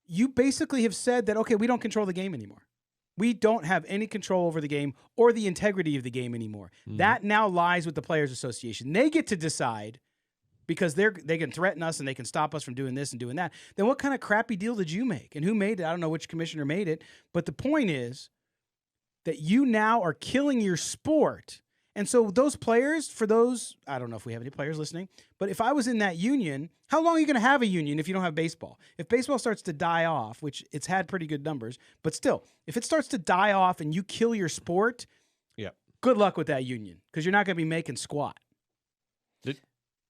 you basically have said that, okay, we don't control the game anymore. We don't have any control over the game or the integrity of the game anymore. Mm-hmm. That now lies with the Players Association. They get to decide, because they can threaten us and they can stop us from doing this and doing that. Then what kind of crappy deal did you make? And who made it? I don't know which commissioner made it. But the point is that you now are killing your sport. And so those players, for those, I don't know if we have any players listening, but if I was in that union, how long are you going to have a union if you don't have baseball? If baseball starts to die off, which it's had pretty good numbers, but still, if it starts to die off and you kill your sport, good luck with that union, because you're not going to be making squat.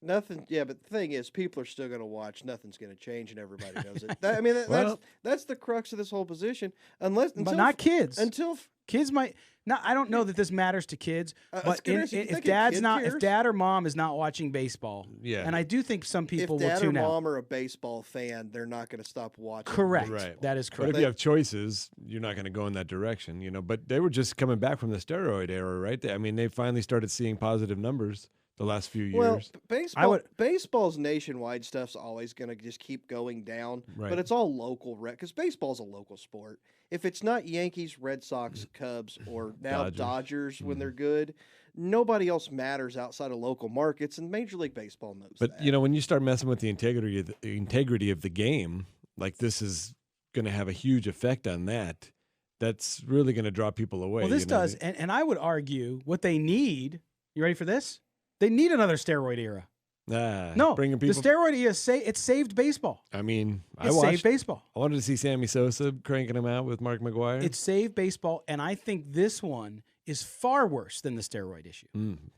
Nothing. Yeah, but the thing is, people are still going to watch. Nothing's going to change, and everybody knows it. That's the crux of this whole position. But not kids. Until kids might. Now, I don't know that this matters to kids, but if if dad or mom is not watching baseball, and I do think some people if dad will tune or out. mom are a baseball fan, they're not going to stop watching. Correct. baseball. That is But correct. if you have choices, you're not going to go in that direction, you know. But they were just coming back from the steroid era, right? I mean, they finally started seeing positive numbers the last few years. Well, baseball's nationwide stuff's always going to just keep going down, Right. but it's all local, because baseball's a local sport. If it's not Yankees, Red Sox, Cubs, or now Dodgers when they're good, nobody else matters outside of local markets, and Major League Baseball knows But you know, when you start messing with the integrity of the game, like this is going to have a huge effect on that. That's really going to draw people away. Well, this you know? does, and I would argue what they need. You ready for this? They need another steroid era. No, bringing people. the steroid era it saved baseball. I mean, It saved baseball. I wanted to see Sammy Sosa cranking him out with Mark McGwire. It saved baseball, and I think this one is far worse than the steroid issue.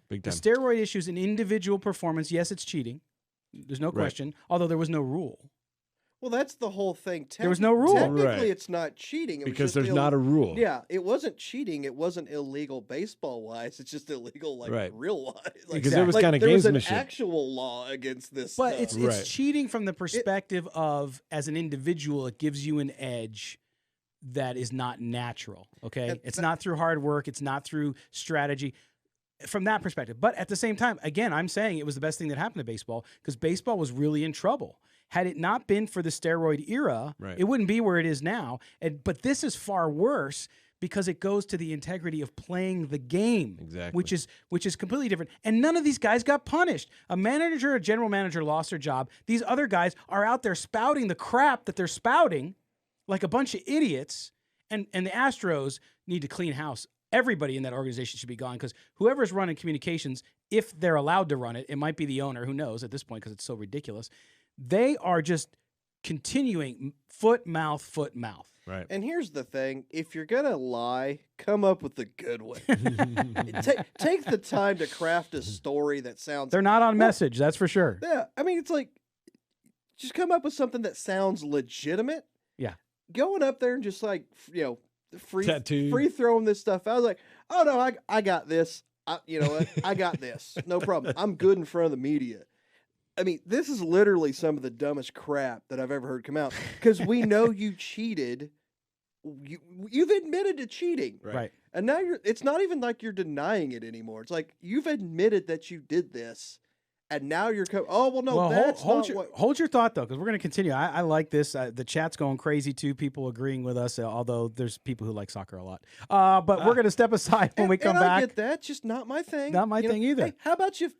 Big The time. steroid issue is an individual performance. Yes, it's cheating. There's no Right. question, although there was no rule. Well, that's the whole thing. There was no rule. Technically, Right. it's not cheating. It was Because just there's not a rule. Yeah, it wasn't cheating. It wasn't illegal baseball-wise. It's just illegal, like, Right. real-wise. Like, Because it was kinda there was an gamesmanship. actual law against this But stuff. it's cheating from the perspective of, as an individual, it gives you an edge that is not natural, okay? And It's not through hard work. It's not through strategy. From that perspective. But at the same time, again, I'm saying it was the best thing that happened to baseball because baseball was really in trouble. Had it not been for the steroid era, Right. it wouldn't be where it is now. But this is far worse because it goes to the integrity of playing the game, Exactly. which is completely different. And none of these guys got punished. A manager, a general manager lost their job. These other guys are out there spouting the crap that they're spouting like a bunch of idiots. And the Astros need to clean house. Everybody in that organization should be gone because whoever's running communications, if they're allowed to run it, it might be the owner. Who knows at this point because it's so ridiculous. They are just continuing foot, mouth. Right. And here's the thing: if you're gonna lie, come up with a good one. Take the time to craft a story that sounds. They're not on message, that's for sure. Yeah, I mean, it's like just come up with something that sounds legitimate. Yeah. Going up there and just like free Tattoo. throwing this stuff. I was like, oh no, I got this. You know what? I got this. No problem. I'm good in front of the media. I mean, this is literally some of the dumbest crap that I've ever heard come out because we know you cheated. You've admitted to cheating. Right. And now it's not even like you're denying it anymore. It's like you've admitted that you did this. And now you're oh well no Well, that's hold not what hold your thought though because we're going to continue. I like this. The chat's going crazy too. People agreeing with us, although there's people who like soccer a lot. But we're going to step aside when we come and back. I get that, just not my thing. Not my thing either. Hey, how about you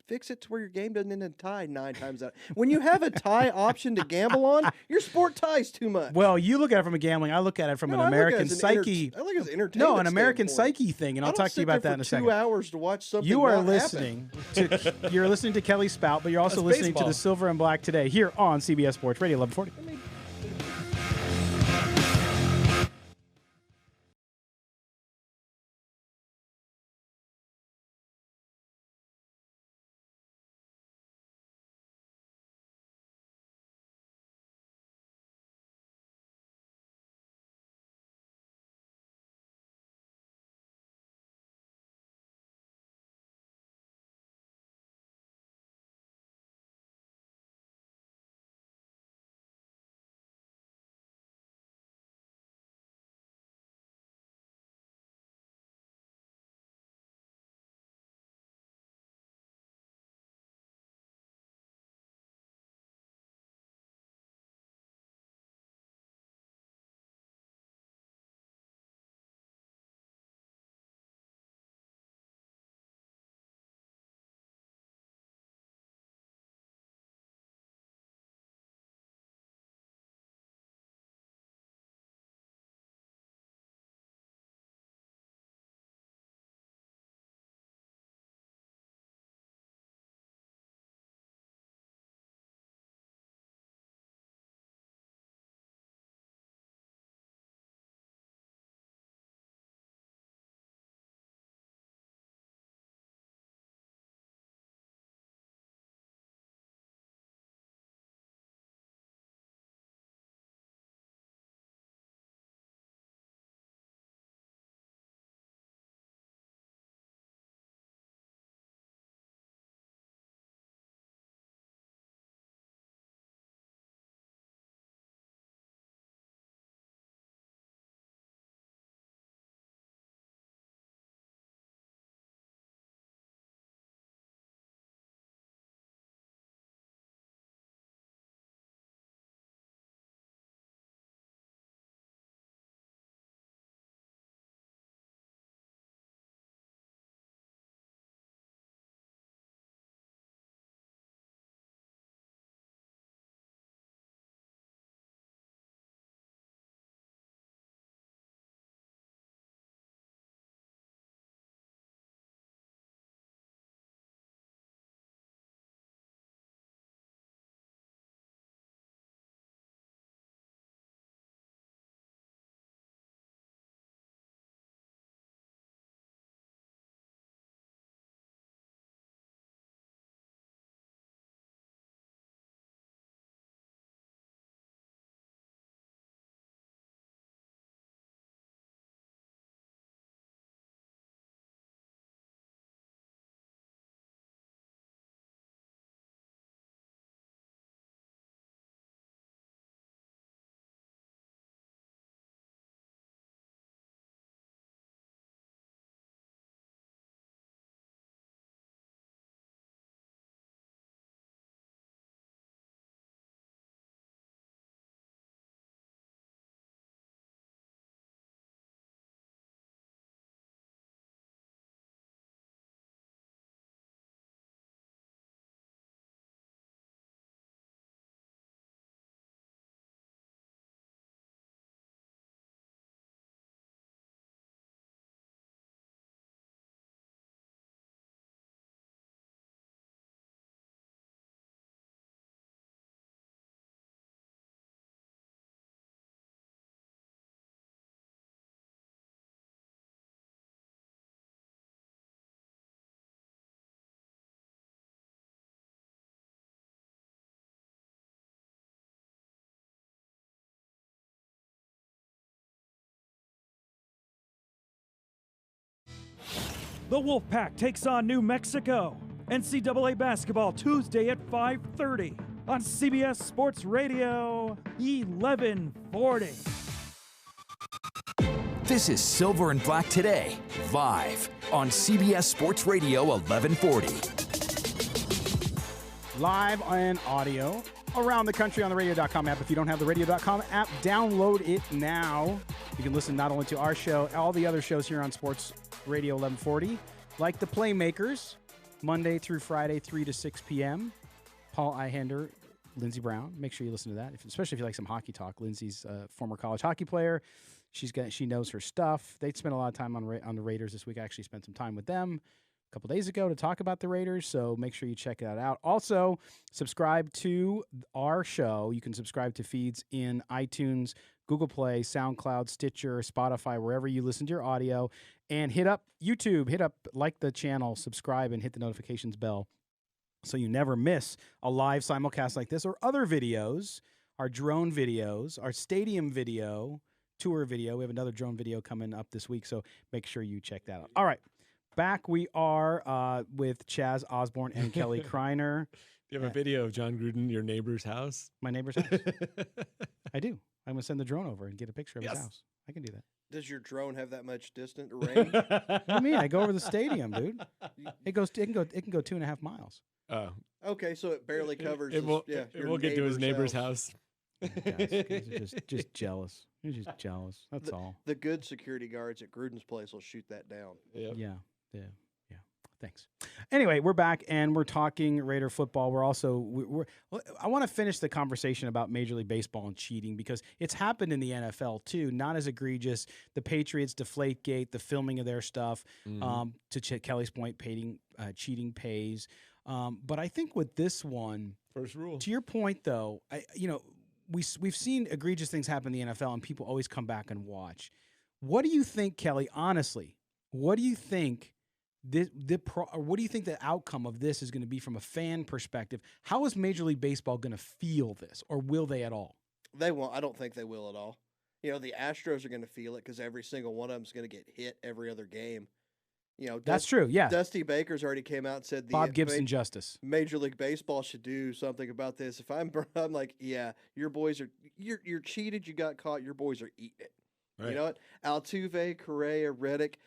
fix it to where your game doesn't end in a tie 9 times out? When you have a tie option to gamble on, your sport ties too much. Well, you look at it from a gambling. I look at it from an American psyche. I look at it as an entertainment. No, an American standpoint. psyche thing, and I I'll don't talk to you sit about there that in a for second. 2 hours to watch something. You are not listening happen. you're listening to Kelly Spout, but you're also That's listening to baseball. the Silver and Black today here on CBS Sports Radio 1140. The Wolfpack takes on New Mexico. NCAA basketball Tuesday at 5:30 on CBS Sports Radio 1140. This is Silver and Black Today, live on CBS Sports Radio 1140. Live and audio around the country on the radio.com app. If you don't have the radio.com app, download it now. You can listen not only to our show, all the other shows here on Sports Radio 1140, like The Playmakers, Monday through Friday, 3 to 6 p.m. Paul Ihender, Lindsey Brown. Make sure you listen to that, especially if you like some hockey talk. Lindsey's a former college hockey player. She knows her stuff. They spent a lot of time on the Raiders this week. I actually spent some time with them a couple days ago to talk about the Raiders, so make sure you check that out. Also, subscribe to our show. You can subscribe to feeds in iTunes, Google Play, SoundCloud, Stitcher, Spotify, wherever you listen to your audio, and hit up YouTube, like the channel, subscribe, and hit the notifications bell so you never miss a live simulcast like this or other videos, our drone videos, our stadium video, tour video. We have another drone video coming up this week, so make sure you check that out. All right. Back we are with Chaz Osborne and Kelly Kreiner. Do you have a video of John Gruden, your neighbor's house? My neighbor's house. I do. I'm going to send the drone over and get a picture of his house. I can do that. Does your drone have that much distant range? What do you mean? I go over the stadium, dude. It can go 2.5 miles. Oh. Okay, so it barely covers. It will get to his neighbor's house. Guys, just jealous. You're just jealous. That's all. The good security guards at Gruden's place will shoot that down. Yep. Yeah. Thanks. Anyway, we're back and we're talking Raider football. We're also I want to finish the conversation about Major League Baseball and cheating because it's happened in the NFL too. Not as egregious. The Patriots Deflategate, the filming of their stuff. To Kelly's point, cheating pays. But I think with this one, first rule. To your point, though, we've seen egregious things happen in the NFL, and people always come back and watch. What do you think, Kelly? Honestly, what do you think? What do you think the outcome of this is going to be from a fan perspective? How is Major League Baseball going to feel this, or will they at all? They won't. I don't think they will at all. The Astros are going to feel it because every single one of them is going to get hit every other game. That's true. Yeah, Dusty Baker's already came out and said Bob Gibson justice. Major League Baseball should do something about this. If I'm like, yeah, your boys are you're cheated. You got caught. Your boys are eating it. Right. You know what? Altuve, Correa, Reddick,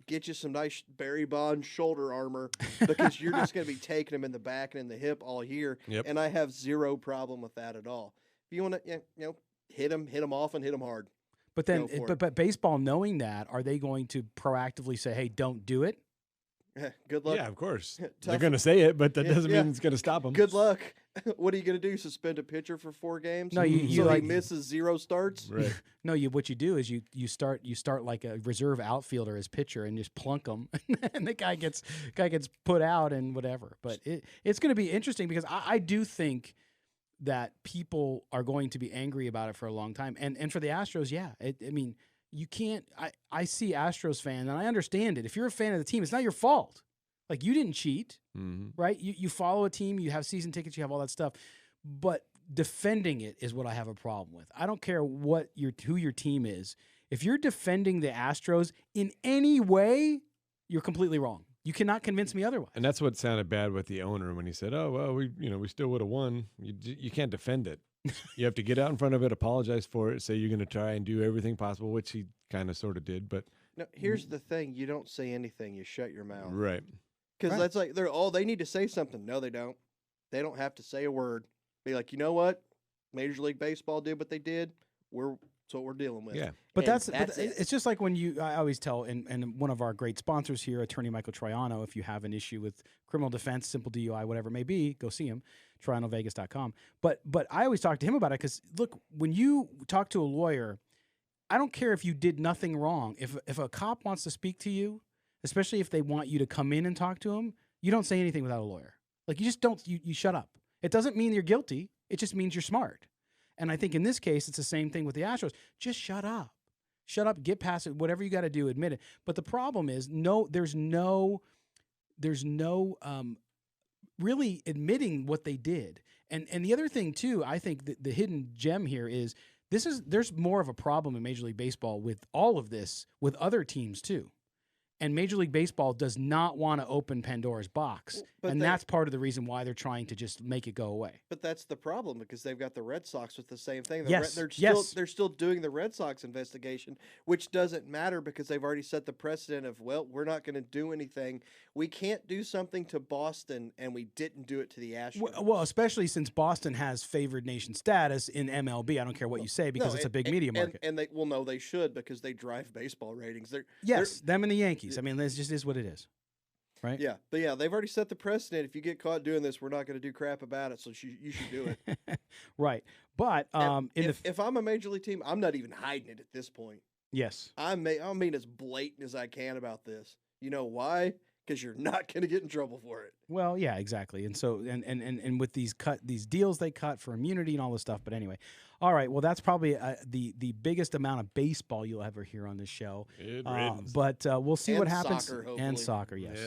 get you some nice Barry Bonds shoulder armor because you're just going to be taking them in the back and in the hip all year. Yep. And I have zero problem with that at all. If you want to, hit them often, hit them hard. But then, but baseball, knowing that, are they going to proactively say, "Hey, don't do it"? Good luck. Yeah, of course. They're going to say it, but that doesn't mean it's going to stop them. Good luck. What are you going to do? Suspend a pitcher for 4 games? No, he misses 0 starts. Right. No, what you do is you start like a reserve outfielder as pitcher and just plunk him, and the guy gets put out and whatever. But it's going to be interesting because I do think that people are going to be angry about it for a long time, and for the Astros, yeah. I mean, you can't. I see Astros fans, and I understand it. If you're a fan of the team, it's not your fault. Like, you didn't cheat, right? You follow a team, you have season tickets, you have all that stuff. But defending it is what I have a problem with. I don't care who your team is. If you're defending the Astros in any way, you're completely wrong. You cannot convince me otherwise. And that's what sounded bad with the owner when he said, "Oh well, we still would have won." You can't defend it. You have to get out in front of it, apologize for it, say you're going to try and do everything possible, which he kind of sort of did. But no, here's the thing: you don't say anything, you shut your mouth. Right. Because that's like they need to say something. No, they don't. They don't have to say a word. Be like, you know what? Major League Baseball did what they did. That's what we're dealing with. Yeah. But it's just like when I always tell, and one of our great sponsors here, Attorney Michael Troiano, if you have an issue with criminal defense, simple DUI, whatever it may be, go see him, TroianoVegas.com. But I always talk to him about it because, look, when you talk to a lawyer, I don't care if you did nothing wrong. If a cop wants to speak to you, especially if they want you to come in and talk to them, you don't say anything without a lawyer. Like, you just don't, you shut up. It doesn't mean you're guilty. It just means you're smart. And I think in this case, it's the same thing with the Astros. Just shut up. Shut up, get past it, whatever you got to do, admit it. But the problem is, there's no really admitting what they did. And the other thing, too, I think that the hidden gem here is there's more of a problem in Major League Baseball with all of this, with other teams, too. And Major League Baseball does not want to open Pandora's box. And that's part of the reason why they're trying to just make it go away. But that's the problem because they've got the Red Sox with the same thing. Yes, They're still doing the Red Sox investigation, which doesn't matter because they've already set the precedent of, well, we're not going to do anything. We can't do something to Boston, and we didn't do it to the Astros. Well, especially since Boston has favored nation status in MLB. I don't care what you say because it's a big media market. And they should because they drive baseball ratings. Them and the Yankees. I mean, this just is what it is, right? Yeah, but yeah, they've already set the precedent. If you get caught doing this, we're not going to do crap about it. So you should do it. Right, but if I'm a major league team, I'm not even hiding it at this point. Yes, I mean as blatant as I can about this. You know why? Because you're not going to get in trouble for it. Well, yeah, exactly. And so, and with these deals they cut for immunity and all this stuff. But anyway, all right. Well, that's probably the biggest amount of baseball you'll ever hear on this show. But we'll see what happens. And soccer, yes.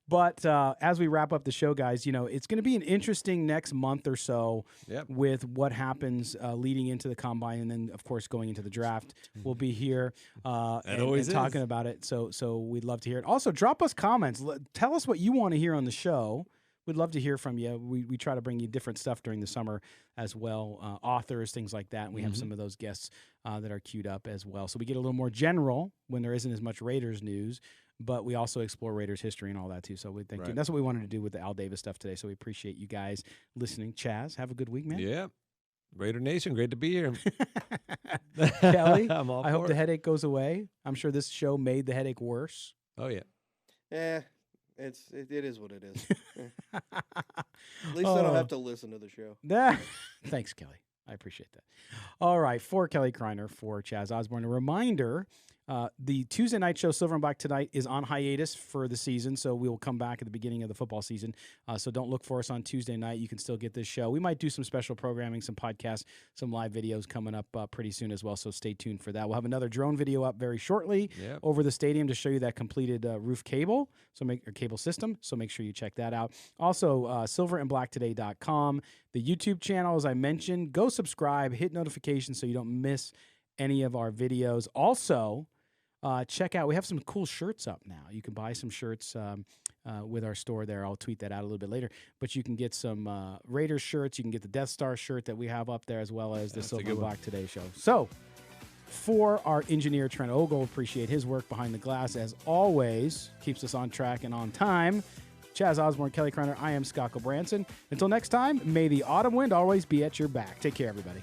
But as we wrap up the show, guys, it's going to be an interesting next month or so with what happens leading into the combine, and then of course going into the draft. We'll be here and talking about it. So we'd love to hear it. Also, drop us comments. Tell us what you want to hear on the show. We'd love to hear from you. We try to bring you different stuff during the summer as well, authors, things like that. And we have some of those guests that are queued up as well. So we get a little more general when there isn't as much Raiders news, but we also explore Raiders history and all that too. So we thank you. That's what we wanted to do with the Al Davis stuff today. So we appreciate you guys listening. Chaz, have a good week, man. Yeah. Raider Nation, great to be here. Kelly, I hope the headache goes away. I'm sure this show made the headache worse. Oh, yeah. Yeah. It is what it is. At least I don't have to listen to the show. Thanks, Kelly. I appreciate that. All right. For Kelly Kreiner, for Chaz Osborne, a reminder, the Tuesday night show, Silver and Black Tonight, is on hiatus for the season, so we will come back at the beginning of the football season. So don't look for us on Tuesday night. You can still get this show. We might do some special programming, some podcasts, some live videos coming up pretty soon as well, so stay tuned for that. We'll have another drone video up very shortly over the stadium to show you that completed roof cable, cable system, so make sure you check that out. Also, silverandblacktoday.com, the YouTube channel, as I mentioned. Go subscribe, hit notifications so you don't miss any of our videos. Also, check out, we have some cool shirts up now. You can buy some shirts with our store there. I'll tweet that out a little bit later. But you can get some Raiders shirts. You can get the Death Star shirt that we have up there, as well as the Silver and Black Today show. So, for our engineer, Trent Ogle, appreciate his work behind the glass, as always. Keeps us on track and on time. Chaz Osborne, Kelly Kreiner, I am Scott Branson. Until next time, may the autumn wind always be at your back. Take care, everybody.